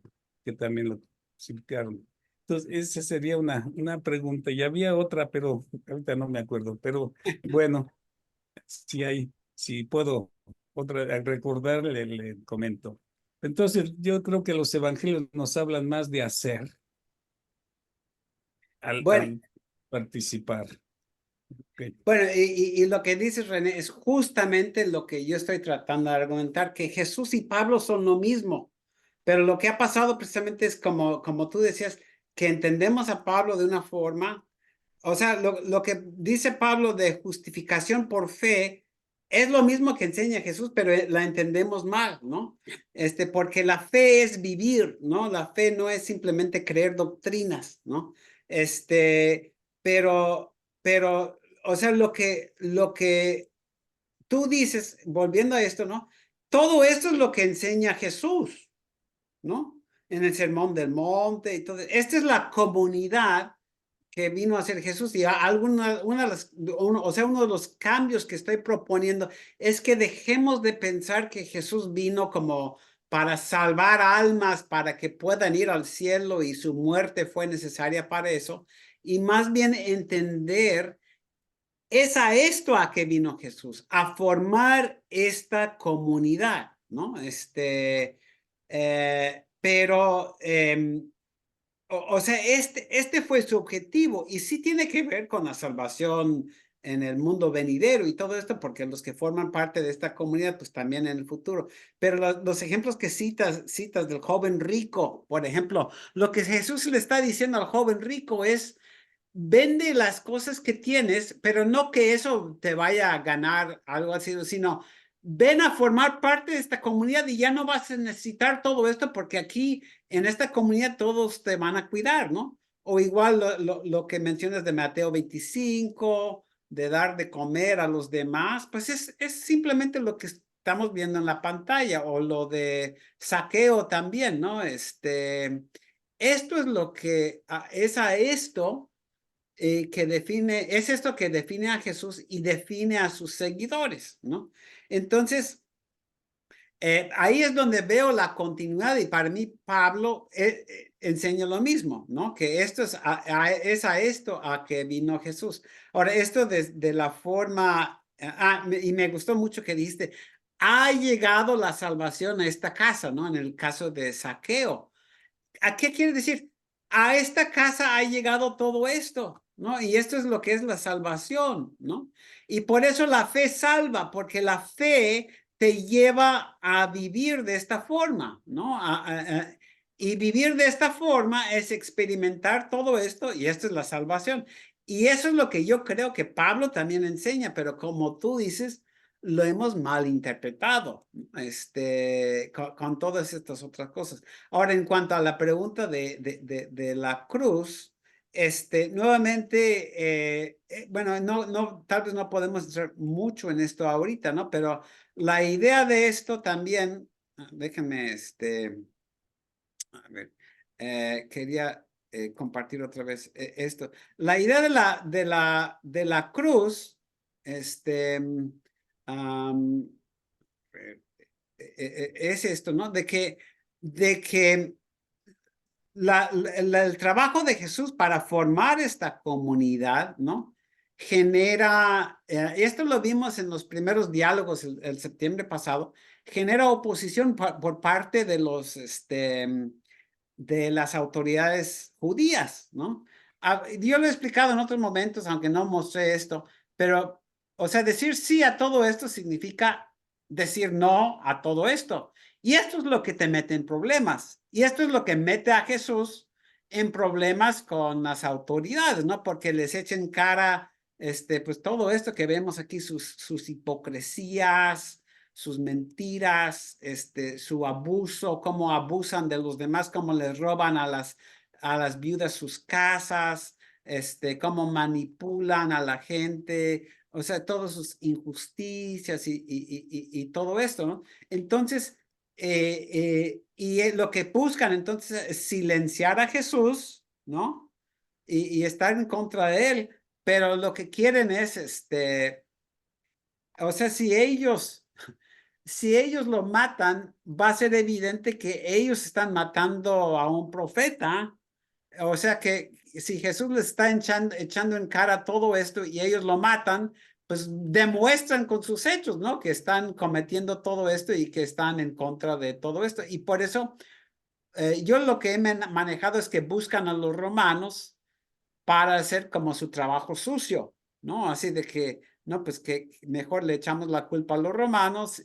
también lo crucificaron. Entonces, esa sería una pregunta. Y había otra, pero ahorita no me acuerdo. Pero bueno, si puedo al recordarle, le comento. Entonces, yo creo que los evangelios nos hablan más de hacer Bueno, al participar. Ok. bueno, y lo que dices, René, es justamente lo que yo estoy tratando de argumentar, que Jesús y Pablo son lo mismo, pero lo que ha pasado precisamente es como tú decías, que entendemos a Pablo de una forma, o sea, lo que dice Pablo de justificación por fe es lo mismo que enseña Jesús, pero la entendemos mal, ¿no? Porque la fe es vivir, ¿no? La fe no es simplemente creer doctrinas, ¿no? Pero, o sea, lo que tú dices, volviendo a esto, ¿no? Todo esto es lo que enseña Jesús, ¿no? En el Sermón del Monte y todo. Esta es la comunidad que vino a ser Jesús y uno de los cambios que estoy proponiendo es que dejemos de pensar que Jesús vino como para salvar almas, para que puedan ir al cielo y su muerte fue necesaria para eso, y más bien entender Es a esto a que vino Jesús, a formar esta comunidad, ¿no? Pero, o sea, este fue su objetivo y sí tiene que ver con la salvación en el mundo venidero y todo esto, porque los que forman parte de esta comunidad, pues también en el futuro. Pero los ejemplos que citas del joven rico, por ejemplo, lo que Jesús le está diciendo al joven rico es, vende las cosas que tienes, pero no que eso te vaya a ganar algo así, sino ven a formar parte de esta comunidad y ya no vas a necesitar todo esto porque aquí en esta comunidad todos te van a cuidar, ¿no? O igual lo que mencionas de Mateo 25, de dar de comer a los demás, pues es simplemente lo que estamos viendo en la pantalla, o lo de saqueo también, ¿no? Esto es lo que es a esto que define, es esto que define a Jesús y define a sus seguidores, ¿no? Entonces, ahí es donde veo la continuidad y para mí Pablo enseña lo mismo, ¿no? Que esto es a esto a que vino Jesús. Ahora, esto de la forma, y me gustó mucho que dijiste, ha llegado la salvación a esta casa, ¿no? En el caso de Saqueo. ¿A qué quiere decir? A esta casa ha llegado todo esto, ¿no? Y esto es lo que es la salvación, ¿no? Y por eso la fe salva, porque la fe te lleva a vivir de esta forma, ¿no? Y vivir de esta forma es experimentar todo esto y esto es la salvación. Y eso es lo que yo creo que Pablo también enseña, pero como tú dices, lo hemos malinterpretado, con todas estas otras cosas. Ahora, en cuanto a la pregunta de la cruz, nuevamente, bueno, tal vez no podemos entrar mucho en esto ahorita, ¿no? Pero la idea de esto también, déjenme, a ver, quería compartir otra vez esto. La idea de la cruz, um, es esto, ¿no? De que el trabajo de Jesús para formar esta comunidad, ¿no? Genera, esto lo vimos en los primeros diálogos el septiembre pasado, genera oposición por parte de las autoridades judías, ¿no? Yo lo he explicado en otros momentos, aunque no mostré esto, pero, o sea, decir sí a todo esto significa decir no a todo esto. Y esto es lo que te mete en problemas. Y esto es lo que mete a Jesús en problemas con las autoridades, ¿no? Porque les echen cara, pues todo esto que vemos aquí, sus hipocresías, sus mentiras, su abuso, cómo abusan de los demás, cómo les roban a las viudas sus casas, cómo manipulan a la gente, o sea, todas sus injusticias y todo esto, ¿no? Entonces, lo que buscan entonces es silenciar a Jesús, ¿no? Y estar en contra de él, pero lo que quieren es, o sea, si ellos lo matan, va a ser evidente que ellos están matando a un profeta. O sea que si Jesús les está echando en cara todo esto y ellos lo matan, pues demuestran con sus hechos, ¿no? Que están cometiendo todo esto y que están en contra de todo esto. Y por eso yo lo que he manejado es que buscan a los romanos para hacer como su trabajo sucio, ¿no? Así de que, no, pues que mejor le echamos la culpa a los romanos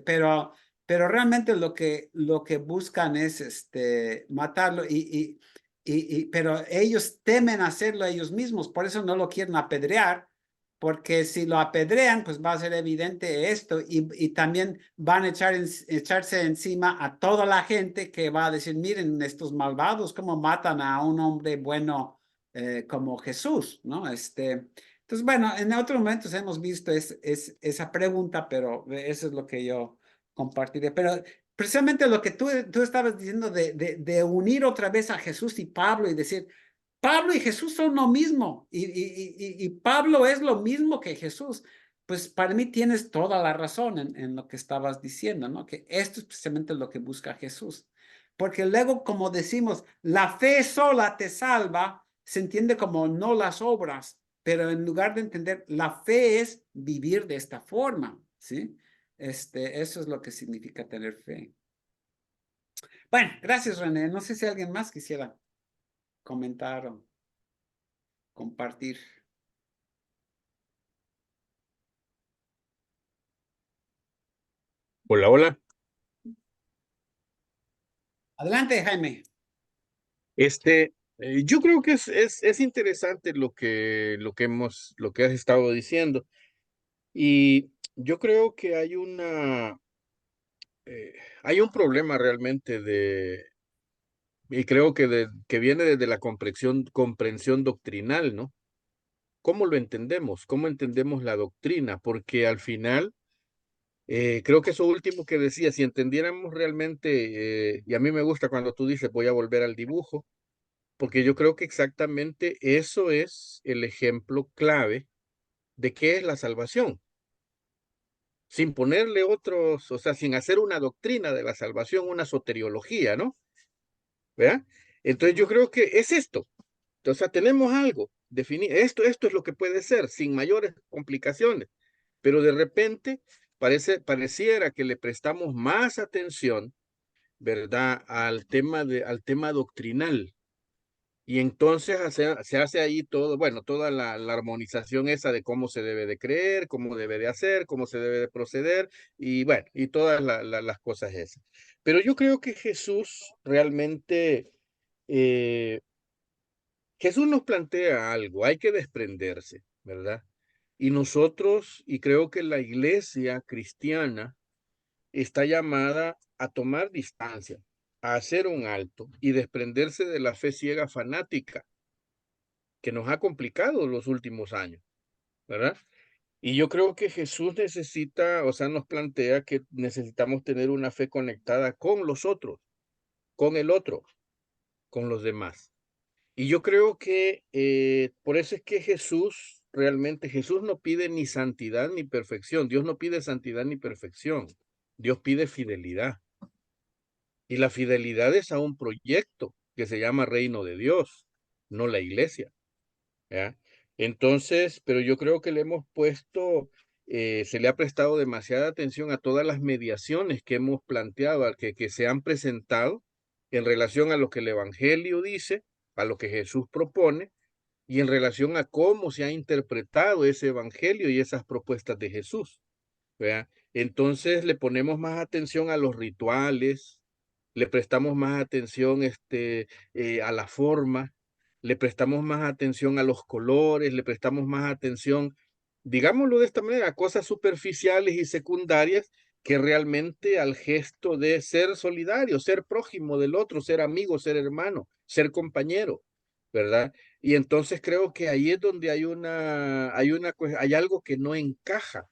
pero realmente lo que buscan es matarlo pero ellos temen hacerlo ellos mismos, por eso no lo quieren apedrear, porque si lo apedrean, pues va a ser evidente esto y también van a echarse encima a toda la gente que va a decir, miren, estos malvados, cómo matan a un hombre bueno como Jesús, ¿no? Entonces, bueno, en otros momentos hemos visto esa pregunta, pero eso es lo que yo compartiré. Pero precisamente lo que tú estabas diciendo de unir otra vez a Jesús y Pablo y decir, Pablo y Jesús son lo mismo y Pablo es lo mismo que Jesús. Pues para mí tienes toda la razón en lo que estabas diciendo, ¿no? Que esto es precisamente lo que busca Jesús. Porque luego, como decimos, la fe sola te salva, se entiende como no las obras, pero en lugar de entender, la fe es vivir de esta forma, ¿sí? Eso es lo que significa tener fe. Bueno, gracias, René. No sé si alguien más quisiera comentar o compartir. Hola, hola. Adelante, Jaime. Yo creo que es interesante lo que has estado diciendo. Y yo creo que hay un problema realmente y creo que viene desde la comprensión doctrinal, ¿no? ¿Cómo lo entendemos? ¿Cómo entendemos la doctrina? Porque al final, creo que eso último que decía, si entendiéramos realmente, y a mí me gusta cuando tú dices voy a volver al dibujo, porque yo creo que exactamente eso es el ejemplo clave de qué es la salvación, sin ponerle otros, o sea, sin hacer una doctrina de la salvación, una soteriología, ¿no? ¿Verdad? Entonces yo creo que es esto. O sea, tenemos algo definido. Esto es lo que puede ser, sin mayores complicaciones. Pero de repente pareciera que le prestamos más atención, ¿verdad? Al tema doctrinal. Y entonces se hace ahí todo, bueno, toda la armonización esa de cómo se debe de creer, cómo debe de hacer, cómo se debe de proceder, y bueno, y todas las cosas esas. Pero yo creo que Jesús realmente, eh, Jesús nos plantea algo, hay que desprenderse, ¿verdad? Y nosotros, y creo que la iglesia cristiana está llamada a tomar distancia, a hacer un alto y desprenderse de la fe ciega fanática que nos ha complicado los últimos años, ¿verdad? Y yo creo que Jesús necesita, o sea, nos plantea que necesitamos tener una fe conectada con los otros, con el otro, con los demás. Y yo creo que por eso es que Jesús no pide ni santidad ni perfección. Dios no pide santidad ni perfección. Dios pide fidelidad. Y la fidelidad es a un proyecto que se llama Reino de Dios, no la iglesia. ¿Ya? Entonces, pero yo creo que le hemos puesto, se le ha prestado demasiada atención a todas las mediaciones que hemos planteado, que se han presentado en relación a lo que el Evangelio dice, a lo que Jesús propone y en relación a cómo se ha interpretado ese Evangelio y esas propuestas de Jesús. ¿Verdad? Entonces le ponemos más atención a los rituales, le prestamos más atención a la forma, le prestamos más atención a los colores, le prestamos más atención, digámoslo de esta manera, a cosas superficiales y secundarias que realmente al gesto de ser solidario, ser prójimo del otro, ser amigo, ser hermano, ser compañero, ¿verdad? Y entonces creo que ahí es donde hay algo que no encaja.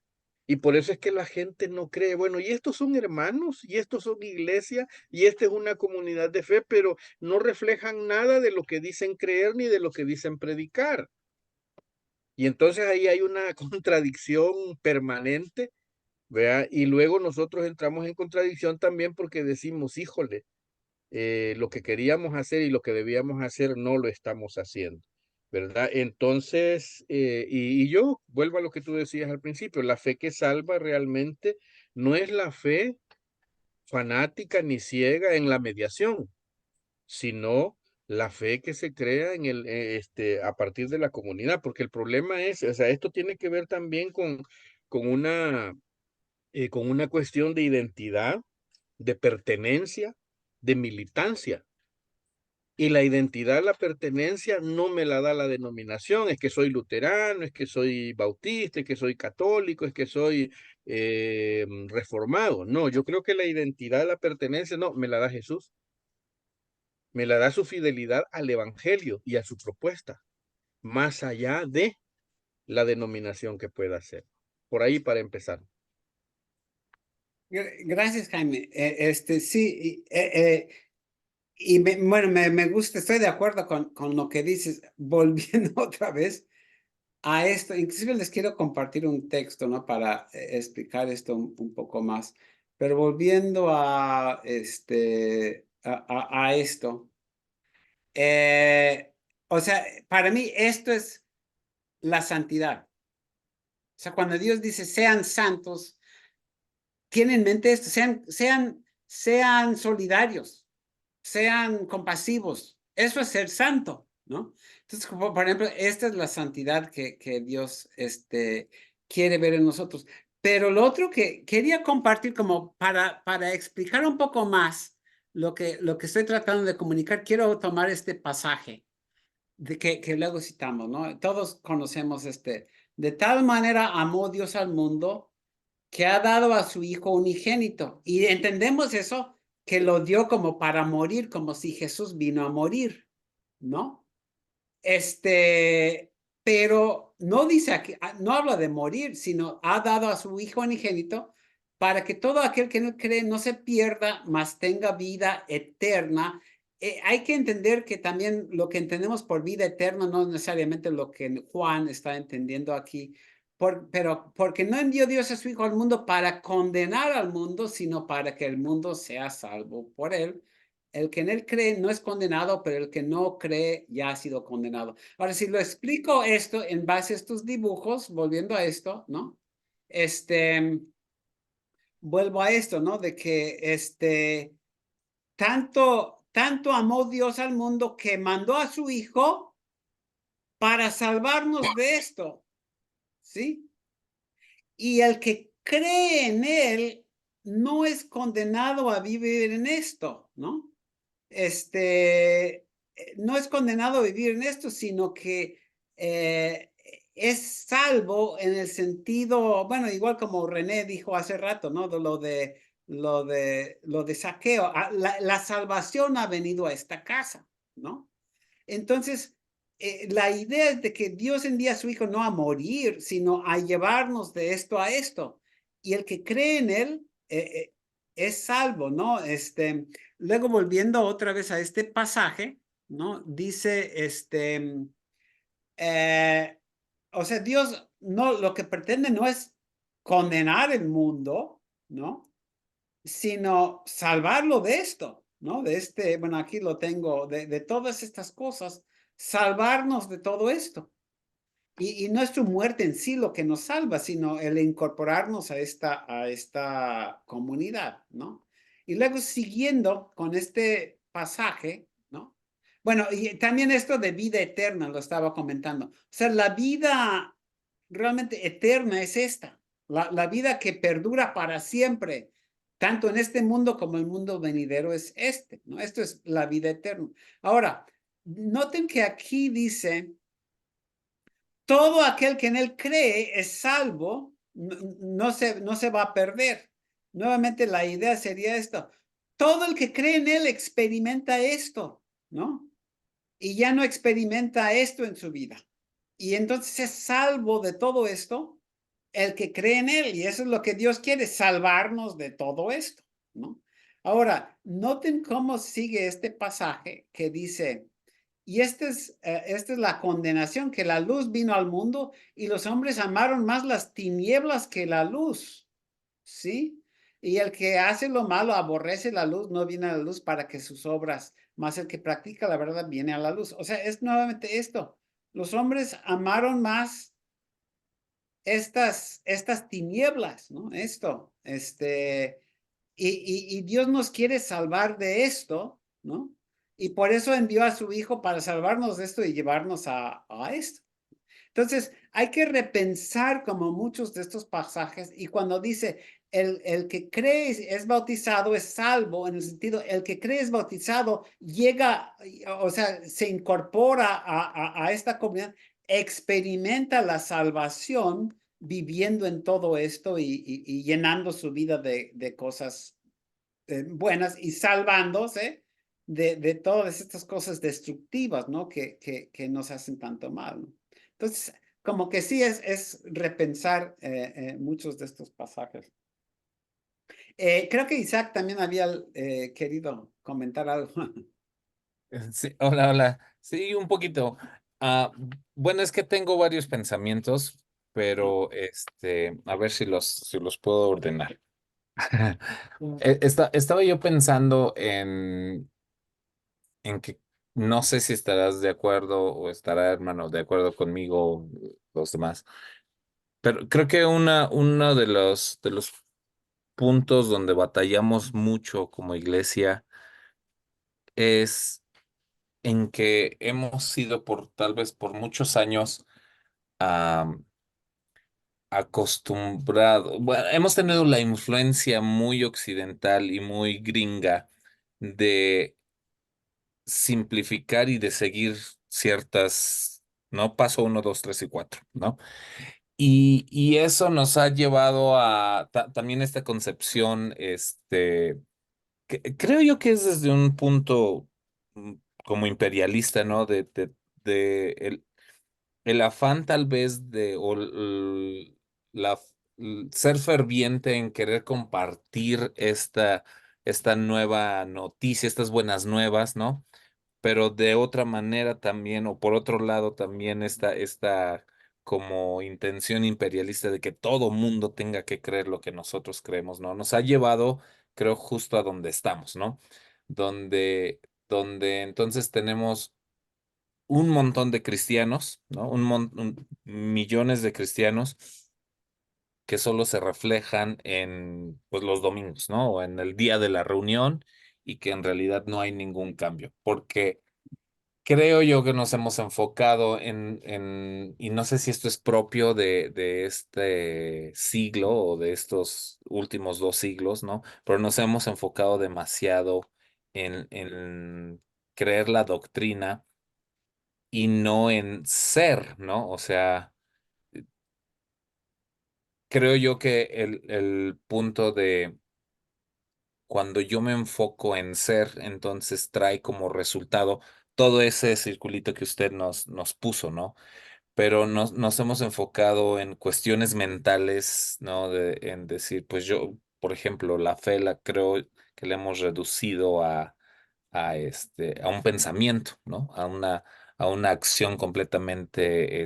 Y por eso es que la gente no cree, bueno, y estos son hermanos, y estos son iglesias, y esta es una comunidad de fe, pero no reflejan nada de lo que dicen creer ni de lo que dicen predicar. Y entonces ahí hay una contradicción permanente, ¿verdad? Y luego nosotros entramos en contradicción también porque decimos, híjole, lo que queríamos hacer y lo que debíamos hacer no lo estamos haciendo, ¿verdad? Entonces, y yo vuelvo a lo que tú decías al principio, la fe que salva realmente no es la fe fanática ni ciega en la mediación, sino la fe que se crea a partir de la comunidad, porque el problema es, o sea, esto tiene que ver también con con una cuestión de identidad, de pertenencia, de militancia. Y la identidad, la pertenencia no me la da la denominación, es que soy luterano, es que soy bautista, es que soy católico, es que soy reformado. No, yo creo que la identidad, la pertenencia, no, me la da Jesús. Me la da su fidelidad al Evangelio y a su propuesta, más allá de la denominación que pueda ser. Por ahí para empezar. Gracias, Jaime. Sí, bueno, me gusta, estoy de acuerdo con lo que dices. Volviendo otra vez a esto, inclusive les quiero compartir un texto, ¿no? Para explicar esto un poco más. Pero volviendo a esto, o sea, para mí esto es la santidad. O sea, cuando Dios dice sean santos, tiene en mente esto, sean solidarios, sean compasivos. Eso es ser santo, ¿no? Entonces, como, por ejemplo, esta es la santidad que Dios quiere ver en nosotros. Pero lo otro que quería compartir como para explicar un poco más lo que estoy tratando de comunicar, quiero tomar este pasaje de que luego citamos, ¿no? Todos conocemos de tal manera amó Dios al mundo que ha dado a su Hijo unigénito. Y entendemos eso, que lo dio como para morir, como si Jesús vino a morir, ¿no? Pero no dice aquí, no habla de morir, sino ha dado a su Hijo unigénito para que todo aquel que no cree no se pierda, mas tenga vida eterna. Hay que entender que también lo que entendemos por vida eterna no es necesariamente lo que Juan está entendiendo aquí, pero porque no envió Dios a su Hijo al mundo para condenar al mundo, sino para que el mundo sea salvo por él. El que en él cree no es condenado, pero el que no cree ya ha sido condenado. Ahora, si lo explico esto en base a estos dibujos, volviendo a esto, ¿no? Vuelvo a esto, ¿no? De que tanto amó Dios al mundo que mandó a su Hijo para salvarnos de esto, ¿sí? Y el que cree en él no es condenado a vivir en esto, ¿no? No es condenado a vivir en esto, sino que es salvo en el sentido, bueno, igual como René dijo hace rato, ¿no? De lo de Saqueo. La salvación ha venido a esta casa, ¿no? Entonces, la idea es de que Dios envía a su Hijo no a morir, sino a llevarnos de esto a esto. Y el que cree en él es salvo, ¿no? Luego volviendo otra vez a este pasaje, ¿no? Dice, o sea, Dios no, lo que pretende no es condenar el mundo, ¿no? Sino salvarlo de esto, ¿no? Bueno, aquí lo tengo, de todas estas cosas, salvarnos de todo esto. Y no es su muerte en sí lo que nos salva, sino el incorporarnos a esta comunidad, ¿no? Y luego siguiendo con este pasaje, ¿no? Bueno, y también esto de vida eterna lo estaba comentando. O sea, la vida realmente eterna es esta, la vida que perdura para siempre, tanto en este mundo como el mundo venidero es ¿no? Esto es la vida eterna. Ahora, noten que aquí dice todo aquel que en él cree es salvo, no se va a perder. Nuevamente la idea sería esto. Todo el que cree en él experimenta esto, ¿no? Y ya no experimenta esto en su vida. Y entonces es salvo de todo esto el que cree en él. Y eso es lo que Dios quiere, salvarnos de todo esto, ¿no? Ahora, noten cómo sigue este pasaje que dice, y esta es la condenación, que la luz vino al mundo y los hombres amaron más las tinieblas que la luz, ¿sí? Y el que hace lo malo aborrece la luz, no viene a la luz para que sus obras, más el que practica la verdad viene a la luz. O sea, es nuevamente esto. Los hombres amaron más estas tinieblas, ¿no? Y Dios nos quiere salvar de esto, ¿no? Y por eso envió a su Hijo para salvarnos de esto y llevarnos a esto. Entonces, hay que repensar como muchos de estos pasajes y cuando dice, el que cree es bautizado es salvo, en el sentido, el que cree es bautizado, llega, o sea, se incorpora a esta comunidad, experimenta la salvación viviendo en todo esto y llenando su vida de cosas buenas y salvándose de todas estas cosas destructivas, ¿no? Que nos hacen tanto mal, ¿no? Entonces, como que sí es repensar muchos de estos pasajes. Creo que Isaac también había querido comentar algo. Sí, hola, hola. Sí, un poquito. Bueno, es que tengo varios pensamientos, pero a ver si los puedo ordenar. Estaba yo pensando en que No sé si estarás de acuerdo o estará, hermano, de acuerdo conmigo los demás, pero creo que uno de los puntos donde batallamos mucho como iglesia es en que hemos sido por tal vez por muchos años acostumbrado, bueno, hemos tenido la influencia muy occidental y muy gringa de simplificar y de seguir ciertas, ¿no? Paso uno, dos, tres y cuatro, ¿no? Y eso nos ha llevado a también esta concepción, creo yo que es desde un punto mm, como imperialista, ¿no? De el afán tal vez de o la ser ferviente en querer compartir esta nueva noticia, estas buenas nuevas, ¿no? Pero de otra manera también, o por otro lado también esta como intención imperialista de que todo mundo tenga que creer lo que nosotros creemos, ¿no? Nos ha llevado, creo, justo a donde estamos, ¿no? Donde, donde entonces tenemos un montón de cristianos, ¿no? Millones de cristianos que solo se reflejan en pues, los domingos, ¿no? O en el día de la reunión y que en realidad no hay ningún cambio, porque creo yo que nos hemos enfocado y no sé si esto es propio de este siglo o de estos últimos 2 siglos, ¿no? Pero nos hemos enfocado demasiado en creer la doctrina y no en ser, ¿no? O sea, creo yo que el punto de cuando yo me enfoco en ser, entonces trae como resultado todo ese circulito que usted nos puso, ¿no? Pero nos hemos enfocado en cuestiones mentales, ¿no? En decir, pues yo, por ejemplo, la fe la creo que le hemos reducido a un pensamiento, ¿no? A una acción completamente,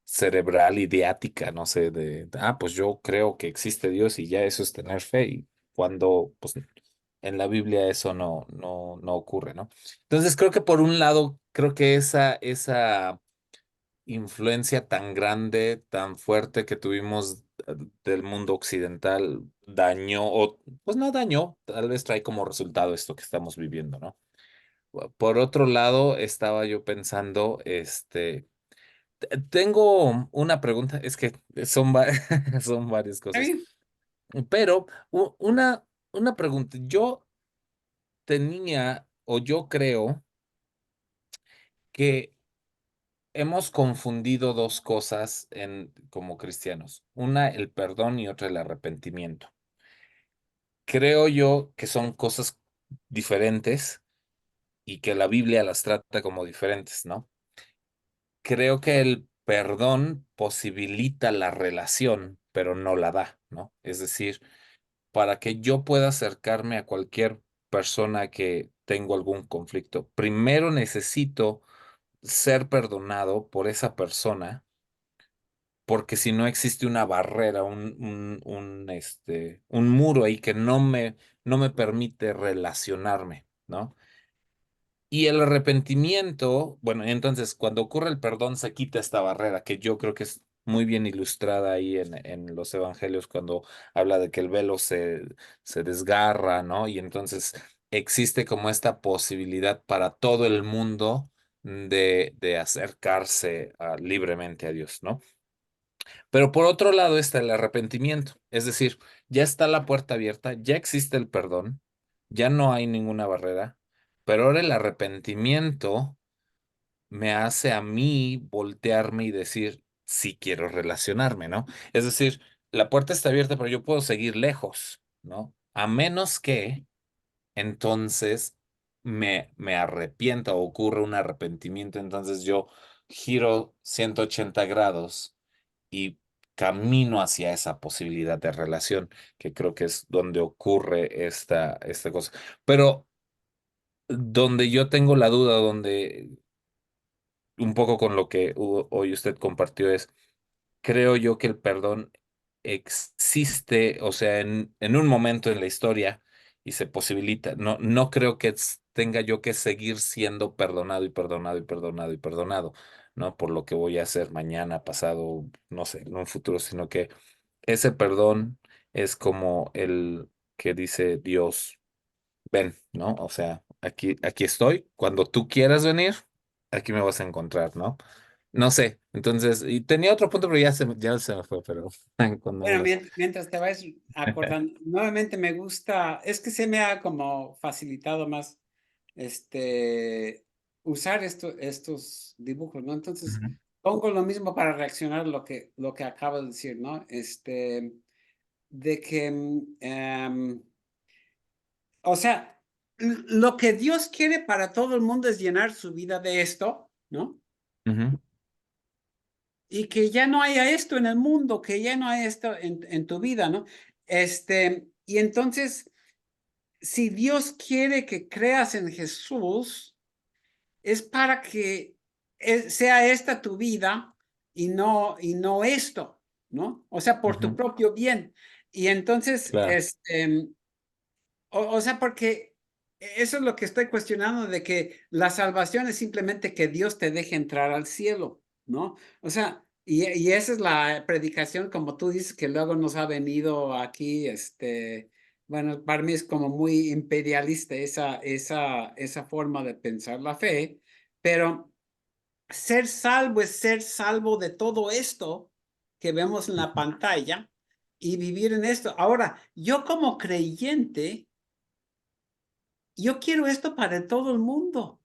cerebral, ideática, no sé, pues yo creo que existe Dios y ya eso es tener fe, y cuando, pues, en la Biblia eso no ocurre, ¿no? Entonces creo que por un lado, creo que esa influencia tan grande, tan fuerte que tuvimos del mundo occidental dañó, o pues no dañó, tal vez trae como resultado esto que estamos viviendo, ¿no? Por otro lado, estaba yo pensando, tengo una pregunta, es que son varias ¿Está cosas, bien? pero una pregunta, yo tenía o yo creo que hemos confundido dos cosas como cristianos, una el perdón y otra el arrepentimiento. Creo yo que son cosas diferentes y que la Biblia las trata como diferentes, ¿no? Creo que el perdón posibilita la relación, pero no la da, ¿no? Es decir, para que yo pueda acercarme a cualquier persona que tengo algún conflicto, primero necesito ser perdonado por esa persona, porque si no existe una barrera, un muro ahí que no me permite relacionarme, ¿no? Y el arrepentimiento, bueno, entonces cuando ocurre el perdón se quita esta barrera que yo creo que es muy bien ilustrada ahí en los evangelios cuando habla de que el velo se desgarra, ¿no? Y entonces existe como esta posibilidad para todo el mundo de acercarse libremente a Dios, ¿no? Pero por otro lado está el arrepentimiento, es decir, ya está la puerta abierta, ya existe el perdón, ya no hay ninguna barrera, pero ahora el arrepentimiento me hace a mí voltearme y decir, si quiero relacionarme, ¿no? Es decir, la puerta está abierta, pero yo puedo seguir lejos, ¿no? A menos que entonces me arrepienta o ocurre un arrepentimiento, entonces yo giro 180 grados y camino hacia esa posibilidad de relación, que creo que es donde ocurre esta cosa. Pero donde yo tengo la duda, donde un poco con lo que hoy usted compartió es, creo yo que el perdón existe, o sea, en un momento en la historia y se posibilita. No creo que tenga yo que seguir siendo perdonado y perdonado y perdonado y perdonado, ¿no? Por lo que voy a hacer mañana, pasado, no sé, en un futuro, sino que ese perdón es como el que dice Dios, ven, ¿no? O sea, aquí estoy, cuando tú quieras venir, aquí me vas a encontrar, ¿no? No sé, entonces, y tenía otro punto, pero ya se me fue, pero cuando me Bueno, lo... mientras te vas acordando, nuevamente me gusta, es que se me ha como facilitado más usar estos dibujos, ¿no? Entonces, Ujú, pongo lo mismo para reaccionar lo que acabo de decir, ¿no? De que, o sea, lo que Dios quiere para todo el mundo es llenar su vida de esto, ¿no? ujú, Y que ya no haya esto en el mundo, que ya no haya esto en tu vida, ¿no? Y entonces, si Dios quiere que creas en Jesús, es para que sea esta tu vida y no esto, ¿no? O sea, por tu ujú, propio bien. Y entonces, claro. o sea, porque eso es lo que estoy cuestionando, de que la salvación es simplemente que Dios te deje entrar al cielo, ¿no? O sea, y esa es la predicación, como tú dices, que luego nos ha venido aquí, bueno, para mí es como muy imperialista esa forma de pensar la fe, pero ser salvo es ser salvo de todo esto que vemos en la Ujú, pantalla y vivir en esto. Ahora, yo como creyente, yo quiero esto para todo el mundo,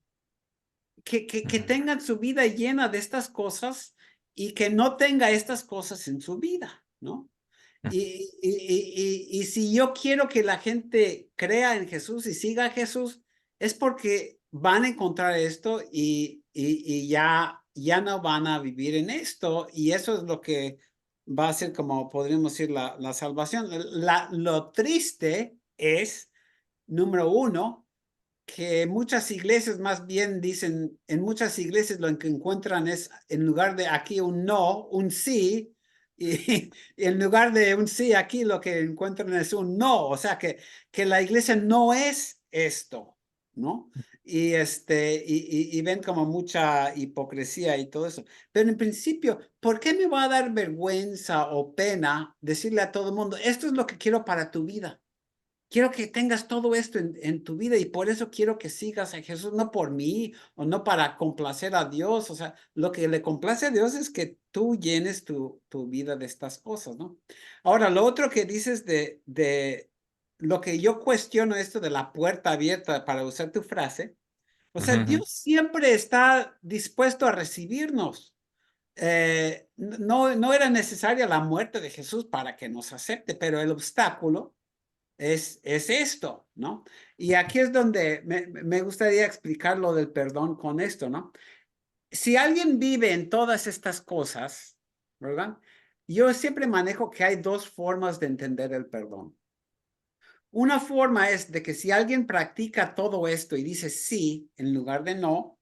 que ujú, tengan su vida llena de estas cosas y que no tenga estas cosas en su vida, ¿no? Y si yo quiero que la gente crea en Jesús y siga a Jesús, es porque van a encontrar esto y ya no van a vivir en esto. Y eso es lo que va a ser, como podríamos decir, la salvación. Lo triste es, número uno, que muchas iglesias más bien dicen, en muchas iglesias lo que encuentran es, en lugar de aquí un no, un sí, y en lugar de un sí aquí lo que encuentran es un no, o sea que la iglesia no es esto, ¿no? Y ven como mucha hipocresía y todo eso. Pero en principio, ¿por qué me va a dar vergüenza o pena decirle a todo el mundo, esto es lo que quiero para tu vida? Quiero que tengas todo esto en tu vida y por eso quiero que sigas a Jesús, no por mí o no para complacer a Dios. O sea, lo que le complace a Dios es que tú llenes tu vida de estas cosas, ¿no? Ahora, lo otro que dices de lo que yo cuestiono esto de la puerta abierta para usar tu frase, o sea, ujú, Dios siempre está dispuesto a recibirnos. No era necesaria la muerte de Jesús para que nos acepte, pero el obstáculo es esto, ¿no? Y aquí es donde me gustaría explicar lo del perdón con esto, ¿no? Si alguien vive en todas estas cosas, ¿verdad? Yo siempre manejo que hay dos formas de entender el perdón. Una forma es de que si alguien practica todo esto y dice sí en lugar de no,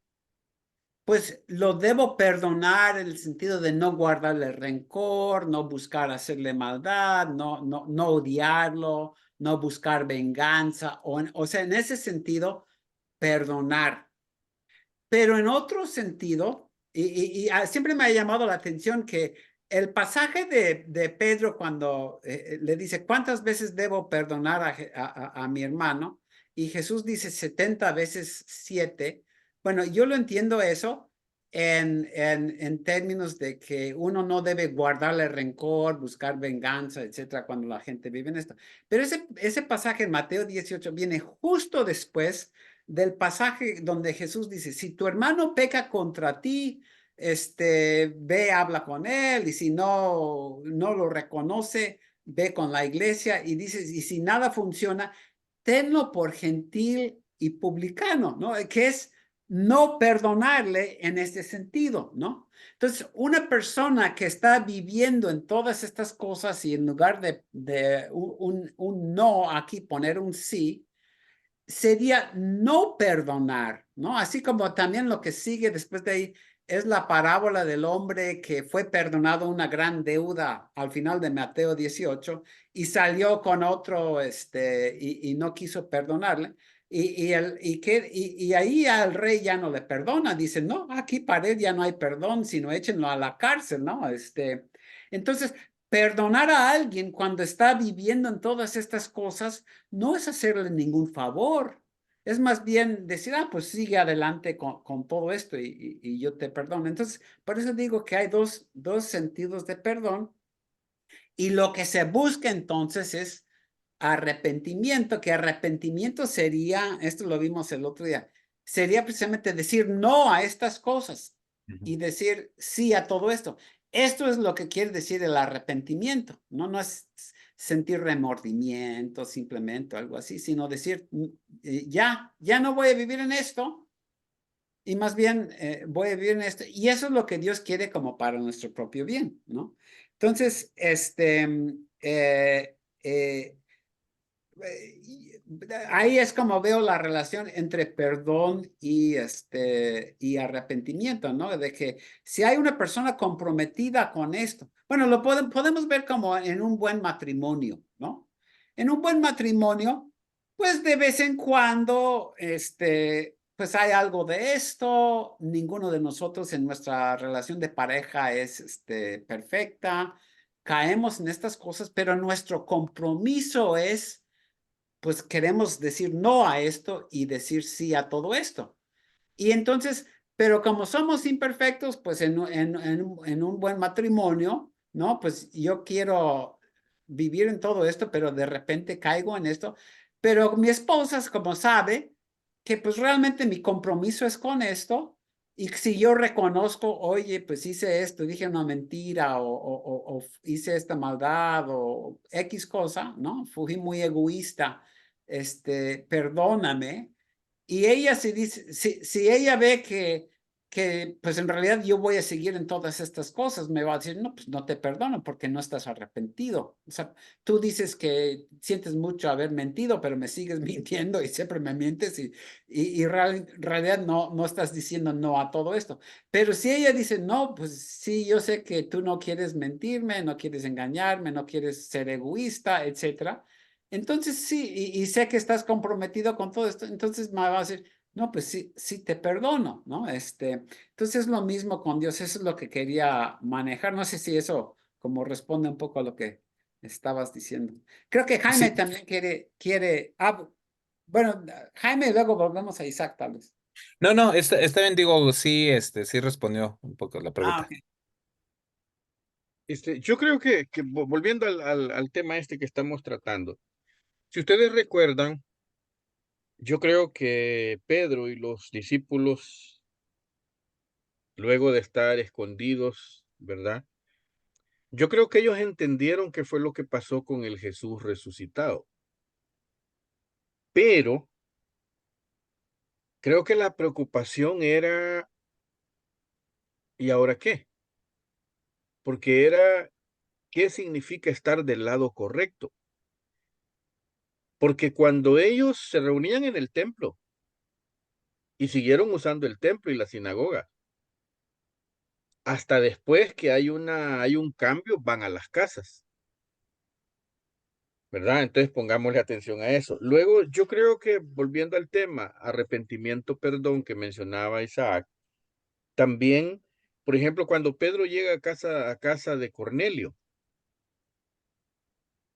pues lo debo perdonar en el sentido de no guardarle rencor, no buscar hacerle maldad, no odiarlo, no buscar venganza, o sea, en ese sentido, perdonar. Pero en otro sentido, siempre me ha llamado la atención que el pasaje de Pedro cuando le dice, ¿cuántas veces debo perdonar a mi hermano? Y Jesús dice 70 veces 7. Bueno, yo lo entiendo eso en términos de que uno no debe guardarle rencor, buscar venganza, etcétera, cuando la gente vive en esto. Pero ese pasaje en Mateo 18 viene justo después del pasaje donde Jesús dice, si tu hermano peca contra ti, ve, habla con él, y si no lo reconoce, ve con la iglesia, y dice, y si nada funciona, tenlo por gentil y publicano, ¿no? Que es no perdonarle en este sentido, ¿no? Entonces, una persona que está viviendo en todas estas cosas y en lugar de un no aquí poner un sí, sería no perdonar, ¿no? Así como también lo que sigue después de ahí es la parábola del hombre que fue perdonado una gran deuda al final de Mateo 18 y salió con otro, y no quiso perdonarle. Y ahí al rey ya no le perdona, dice, no, aquí para él ya no hay perdón, sino échenlo a la cárcel, ¿no? Entonces, perdonar a alguien cuando está viviendo en todas estas cosas no es hacerle ningún favor. Es más bien decir, pues sigue adelante con todo esto y yo te perdono. Entonces, por eso digo que hay dos sentidos de perdón y lo que se busca entonces es arrepentimiento, que arrepentimiento sería, esto lo vimos el otro día, sería precisamente decir no a estas cosas y decir sí a todo esto. Esto es lo que quiere decir el arrepentimiento, ¿no? No es sentir remordimiento simplemente, algo así, sino decir, ya no voy a vivir en esto y más bien voy a vivir en esto. Y eso es lo que Dios quiere como para nuestro propio bien, ¿no? Entonces, ahí es como veo la relación entre perdón y arrepentimiento, ¿no? De que si hay una persona comprometida con esto, bueno, lo podemos ver como en un buen matrimonio, ¿no? En un buen matrimonio, pues de vez en cuando, pues hay algo de esto, ninguno de nosotros en nuestra relación de pareja es, perfecta, caemos en estas cosas, pero nuestro compromiso es pues queremos decir no a esto y decir sí a todo esto. Y entonces, pero como somos imperfectos, pues en un buen matrimonio, ¿no? Pues yo quiero vivir en todo esto, pero de repente caigo en esto. Pero mi esposa, como sabe, que pues realmente mi compromiso es con esto. Y si yo reconozco, oye, pues hice esto, dije una mentira o hice esta maldad o X cosa, ¿no? Fui muy egoísta, perdóname. Y ella si dice, si ella ve que pues en realidad yo voy a seguir en todas estas cosas, me va a decir, no, pues no te perdono porque no estás arrepentido. O sea, tú dices que sientes mucho haber mentido, pero me sigues mintiendo y siempre me mientes y en realidad no estás diciendo no a todo esto. Pero si ella dice, no, pues sí, yo sé que tú no quieres mentirme, no quieres engañarme, no quieres ser egoísta, etcétera. Entonces sí, y sé que estás comprometido con todo esto, entonces me va a decir, no, pues sí, sí te perdono, ¿no? Entonces es lo mismo con Dios, eso es lo que quería manejar. No sé si eso como responde un poco a lo que estabas diciendo. Creo que Jaime Sí. también bueno, Jaime, luego volvemos a Isaac, tal vez. No, está bien, digo, sí, sí respondió un poco la pregunta. Ok. Yo creo que volviendo al tema este que estamos tratando, si ustedes recuerdan, yo creo que Pedro y los discípulos, luego de estar escondidos, ¿verdad? Yo creo que ellos entendieron qué fue lo que pasó con el Jesús resucitado, pero creo que la preocupación era, ¿y ahora qué? Porque era, ¿qué significa estar del lado correcto? Porque cuando ellos se reunían en el templo y siguieron usando el templo y la sinagoga, hasta después que hay un cambio, van a las casas, ¿verdad? Entonces pongámosle atención a eso. Luego, yo creo que volviendo al tema, arrepentimiento, perdón, que mencionaba Isaac, también, por ejemplo, cuando Pedro llega a casa de Cornelio,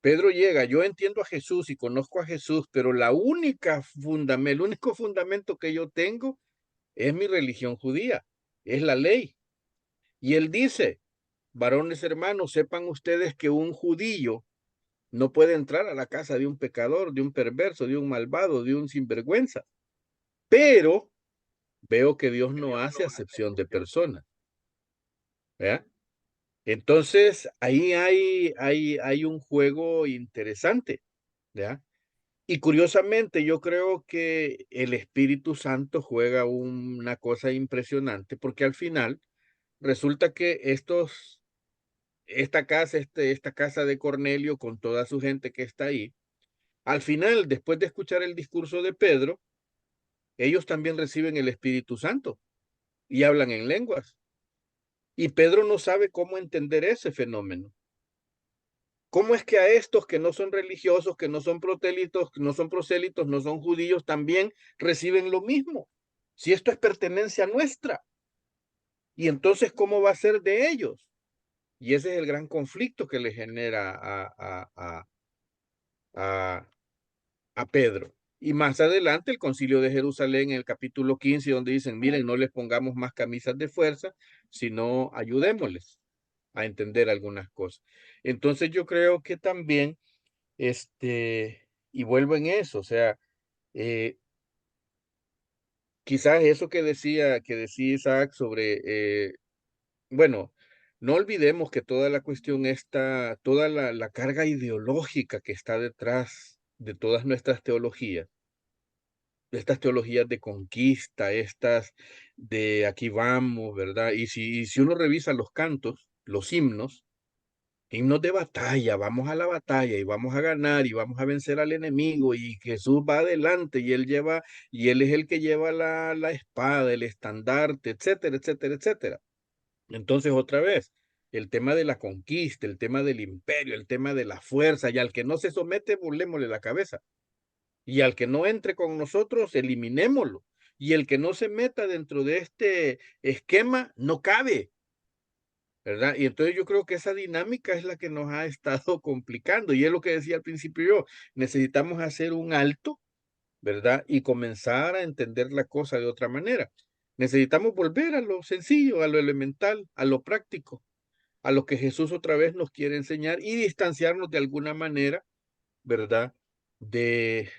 Pedro llega, yo entiendo a Jesús y conozco a Jesús, pero el único fundamento que yo tengo es mi religión judía, es la ley. Y él dice, varones hermanos, sepan ustedes que un judío no puede entrar a la casa de un pecador, de un perverso, de un malvado, de un sinvergüenza. Pero veo que Dios no hace acepción de personas. ¿Ya? Entonces, ahí hay un juego interesante. ¿Ya? Y curiosamente, yo creo que el Espíritu Santo juega una cosa impresionante porque al final resulta que esta casa de Cornelio con toda su gente que está ahí, al final, después de escuchar el discurso de Pedro, ellos también reciben el Espíritu Santo y hablan en lenguas. Y Pedro no sabe cómo entender ese fenómeno. ¿Cómo es que a estos que no son religiosos, que no son prosélitos, no son judíos, también reciben lo mismo? Si esto es pertenencia nuestra. Y entonces, ¿cómo va a ser de ellos? Y ese es el gran conflicto que le genera a Pedro. Y más adelante el Concilio de Jerusalén en el capítulo 15, donde dicen, miren, no les pongamos más camisas de fuerza, sino ayudémosles a entender algunas cosas. Entonces yo creo que también, y vuelvo en eso, o sea, quizás eso que decía Isaac sobre, bueno, no olvidemos que toda la cuestión está, toda la carga ideológica que está detrás de todas nuestras teologías, estas teologías de conquista, estas de aquí vamos, ¿verdad? Y si uno revisa los cantos, los himnos de batalla, vamos a la batalla y vamos a ganar y vamos a vencer al enemigo y Jesús va adelante y él es el que lleva la espada, el estandarte, etcétera, etcétera, etcétera. Entonces, otra vez, el tema de la conquista, el tema del imperio, el tema de la fuerza, y al que no se somete, burlémosle la cabeza. Y al que no entre con nosotros, eliminémoslo. Y el que no se meta dentro de este esquema, no cabe, ¿verdad? Y entonces yo creo que esa dinámica es la que nos ha estado complicando. Y es lo que decía al principio yo, necesitamos hacer un alto, ¿verdad? Y comenzar a entender la cosa de otra manera. Necesitamos volver a lo sencillo, a lo elemental, a lo práctico, a lo que Jesús otra vez nos quiere enseñar y distanciarnos de alguna manera, ¿verdad? De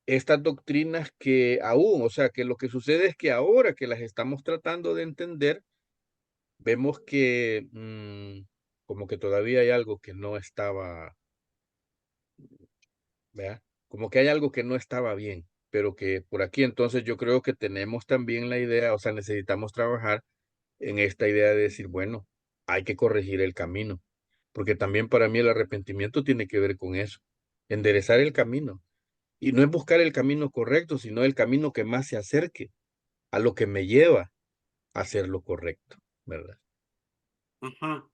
estas doctrinas que aún, o sea, que lo que sucede es que ahora que las estamos tratando de entender, vemos que como que todavía hay algo que no estaba, ¿verdad? Como que hay algo que no estaba bien, pero que por aquí entonces yo creo que tenemos también la idea, o sea, necesitamos trabajar en esta idea de decir, bueno, hay que corregir el camino, porque también para mí el arrepentimiento tiene que ver con eso, enderezar el camino. Y no es buscar el camino correcto, sino el camino que más se acerque a lo que me lleva a hacer lo correcto, ¿verdad? Ajá.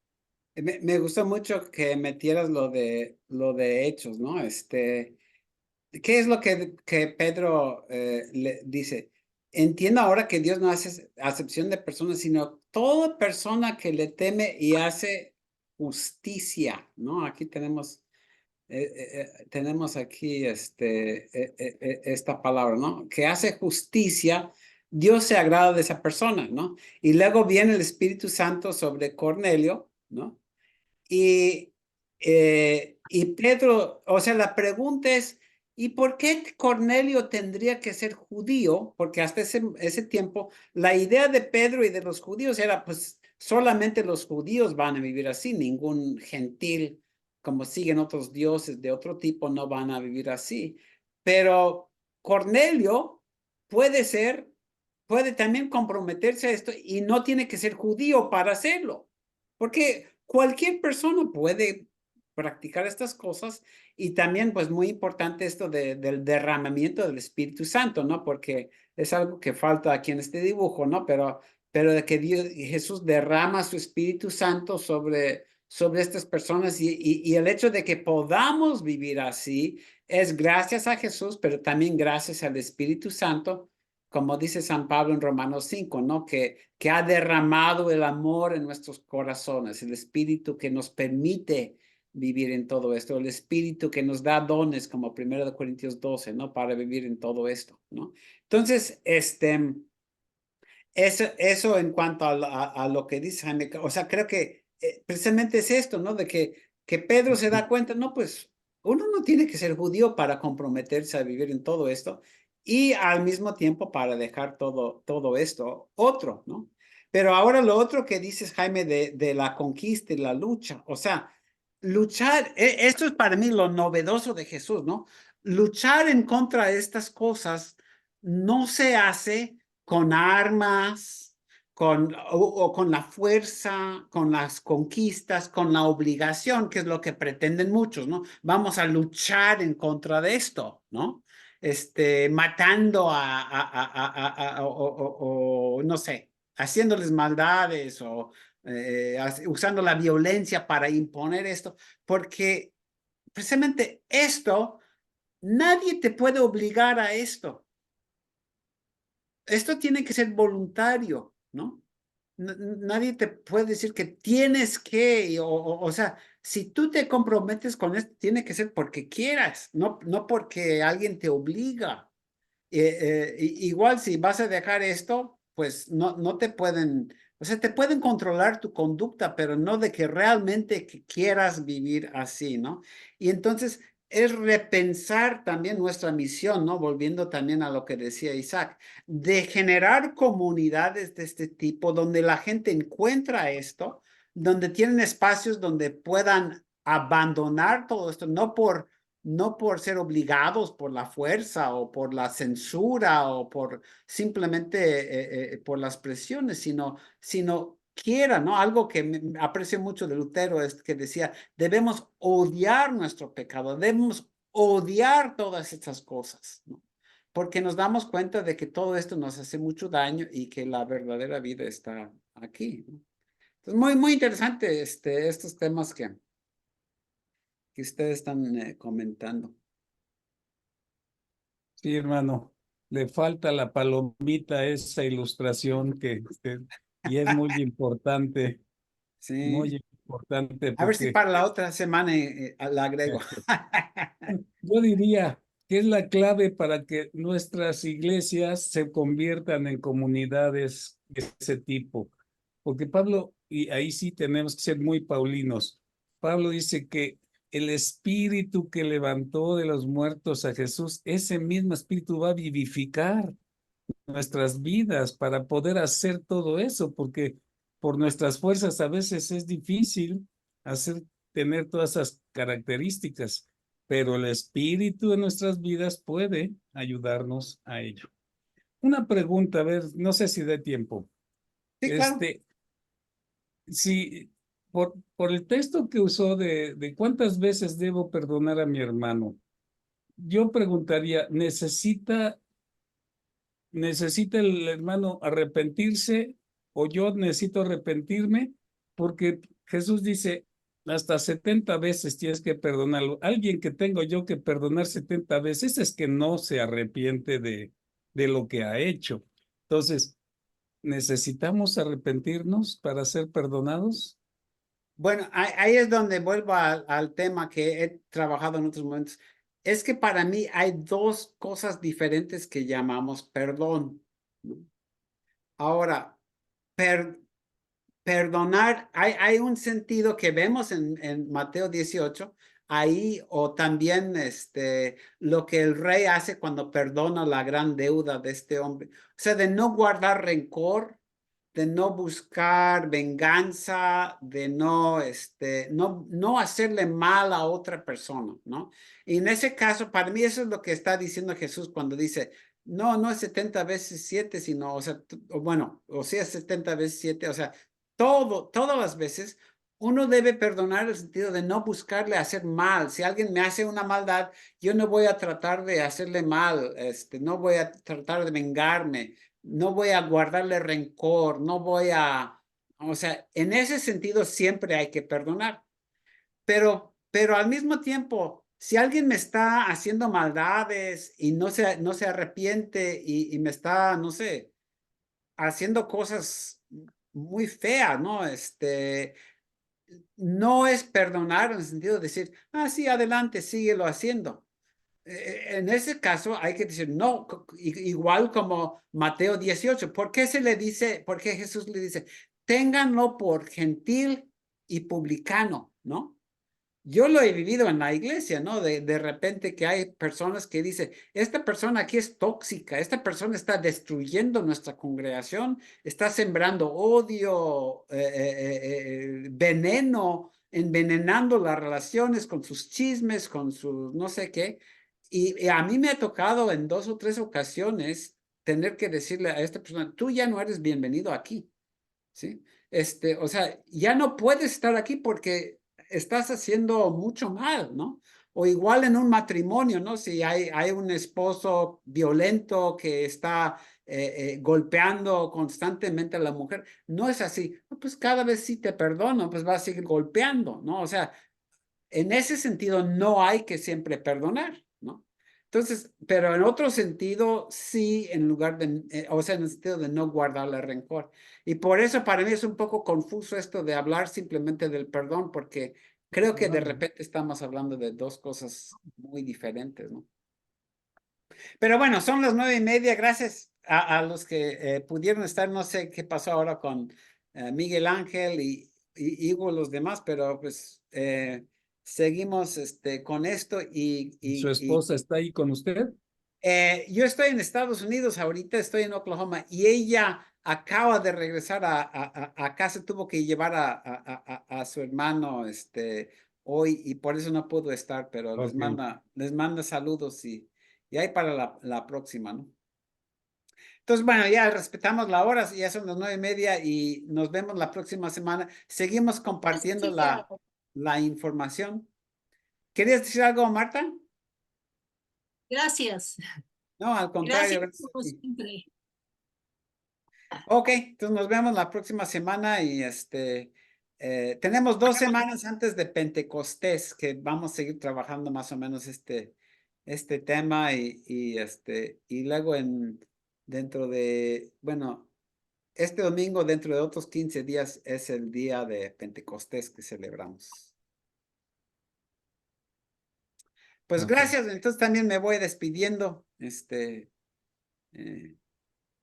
Me gustó mucho que metieras lo de Hechos, ¿no? ¿Qué es lo que Pedro le dice? Entiendo ahora que Dios no hace acepción de personas, sino toda persona que le teme y hace justicia, ¿no? Aquí tenemos aquí esta palabra, ¿no? Que hace justicia, Dios se agrada de esa persona, ¿no? Y luego viene el Espíritu Santo sobre Cornelio, ¿no? Y Pedro, o sea, la pregunta es, ¿y por qué Cornelio tendría que ser judío? Porque hasta ese tiempo la idea de Pedro y de los judíos era, pues, solamente los judíos van a vivir así, ningún gentil, como siguen otros dioses de otro tipo, no van a vivir así. Pero Cornelio puede también comprometerse a esto y no tiene que ser judío para hacerlo. Porque cualquier persona puede practicar estas cosas y también pues muy importante esto del derramamiento del Espíritu Santo, ¿no? Porque es algo que falta aquí en este dibujo, ¿no? Pero de que Jesús derrama su Espíritu Santo sobre estas personas y el hecho de que podamos vivir así es gracias a Jesús, pero también gracias al Espíritu Santo, como dice San Pablo en Romanos 5, ¿no? Que ha derramado el amor en nuestros corazones, el Espíritu que nos permite vivir en todo esto, el Espíritu que nos da dones, como 1 Corintios 12, ¿no? Para vivir en todo esto, ¿no? Entonces, eso en cuanto a lo que dice Jaime, o sea, creo que precisamente es esto, ¿no? De que Pedro se da cuenta, no, pues uno no tiene que ser judío para comprometerse a vivir en todo esto y al mismo tiempo para dejar todo esto otro, ¿no? Pero ahora lo otro que dices, Jaime, de la conquista y la lucha, o sea, luchar, esto es para mí lo novedoso de Jesús, ¿no? Luchar en contra de estas cosas no se hace con armas, o con la fuerza, con las conquistas, con la obligación, que es lo que pretenden muchos, ¿no? Vamos a luchar en contra de esto, ¿no? Matando o no sé, haciéndoles maldades o usando la violencia para imponer esto, porque precisamente esto, nadie te puede obligar a esto. Esto tiene que ser voluntario, ¿no? Nadie te puede decir que tienes que, o sea, si tú te comprometes con esto, tiene que ser porque quieras, no porque alguien te obliga. Igual si vas a dejar esto, pues no te pueden, o sea, te pueden controlar tu conducta, pero no de que realmente quieras vivir así, ¿no? Y entonces es repensar también nuestra misión, ¿no? Volviendo también a lo que decía Isaac, de generar comunidades de este tipo donde la gente encuentra esto, donde tienen espacios donde puedan abandonar todo esto, no por ser obligados por la fuerza o por la censura o por simplemente por las presiones, sino quiera, ¿no? Algo que aprecio mucho de Lutero es que decía, debemos odiar nuestro pecado, debemos odiar todas estas cosas, ¿no? Porque nos damos cuenta de que todo esto nos hace mucho daño y que la verdadera vida está aquí, ¿no? Entonces, muy interesante estos temas que ustedes están comentando. Sí, hermano, le falta la palomita a esa ilustración y es muy importante Sí. A ver si porque para la otra semana la agrego. yo diría que es la clave para que nuestras iglesias se conviertan en comunidades de ese tipo. Porque Pablo, y ahí sí tenemos que ser muy paulinos, Pablo dice que el espíritu que levantó de los muertos a Jesús, ese mismo espíritu va a vivificar nuestras vidas para poder hacer todo eso, porque por nuestras fuerzas a veces es difícil tener todas esas características, pero el espíritu de nuestras vidas puede ayudarnos a ello. Una pregunta, a ver, no sé si dé tiempo. Sí, claro. Si por el texto que usó de cuántas veces debo perdonar a mi hermano, yo preguntaría, ¿necesita el hermano arrepentirse o yo necesito arrepentirme? Porque Jesús dice, hasta 70 veces tienes que perdonarlo. Alguien que tengo yo que perdonar 70 veces es que no se arrepiente de lo que ha hecho. Entonces, ¿necesitamos arrepentirnos para ser perdonados? Bueno, ahí es donde vuelvo al tema que he trabajado en otros momentos. Es que para mí hay dos cosas diferentes que llamamos perdón, ¿no? Ahora, perdonar, hay un sentido que vemos en Mateo 18, ahí, o también lo que el rey hace cuando perdona la gran deuda de este hombre. O sea, de no guardar rencor, de no buscar venganza, de no hacerle mal a otra persona, ¿no? Y en ese caso, para mí eso es lo que está diciendo Jesús cuando dice, no es 70 veces 7, sino, o sea, bueno, o sea, 70 veces 7, o sea, todas las veces uno debe perdonar en el sentido de no buscarle hacer mal. Si alguien me hace una maldad, yo no voy a tratar de hacerle mal, no voy a tratar de vengarme, no voy a guardarle rencor, o sea, en ese sentido siempre hay que perdonar. Pero al mismo tiempo, si alguien me está haciendo maldades y no se arrepiente y me está, no sé, haciendo cosas muy feas, ¿no? No es perdonar en el sentido de decir, sí, adelante, síguelo haciendo. En ese caso hay que decir, no, igual como Mateo 18, ¿por qué por qué Jesús le dice, ténganlo por gentil y publicano, ¿no? Yo lo he vivido en la iglesia, ¿no? De repente que hay personas que dicen, esta persona aquí es tóxica, esta persona está destruyendo nuestra congregación, está sembrando odio, veneno, envenenando las relaciones con sus chismes, con sus no sé qué. Y a mí me ha tocado en 2 o 3 ocasiones tener que decirle a esta persona, tú ya no eres bienvenido aquí, ¿sí? O sea, ya no puedes estar aquí porque estás haciendo mucho mal, ¿no? O igual en un matrimonio, ¿no? Si hay un esposo violento que está golpeando constantemente a la mujer, no es así. No, pues cada vez sí te perdono, pues va a seguir golpeando, ¿no? O sea, en ese sentido no hay que siempre perdonar, ¿no? Entonces, pero en otro sentido, sí, en lugar de, o sea, en el sentido de no guardarle rencor. Y por eso para mí es un poco confuso esto de hablar simplemente del perdón, porque creo que de repente estamos hablando de dos cosas muy diferentes, ¿no? Pero bueno, son las 9:30. Gracias a los que pudieron estar. No sé qué pasó ahora con Miguel Ángel y Hugo, los demás, pero pues seguimos con esto ¿Su esposa está ahí con usted? yo estoy en Estados Unidos ahorita, estoy en Oklahoma y ella acaba de regresar a casa, tuvo que llevar a su hermano hoy y por eso no pudo estar, pero Ok. les manda saludos y ahí para la próxima, ¿no? Entonces, bueno, ya respetamos la hora, ya son las 9:30 y nos vemos la próxima semana. Seguimos compartiendo la información. ¿Querías decir algo, Marta? Gracias. No, al contrario. Gracias como siempre. Ok, entonces nos vemos la próxima semana y tenemos 2 semanas antes de Pentecostés que vamos a seguir trabajando más o menos este tema y luego dentro de, bueno, este domingo dentro de otros 15 días es el día de Pentecostés que celebramos. Pues Ok. gracias, entonces también me voy despidiendo,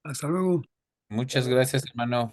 Hasta luego. Muchas gracias, hermano.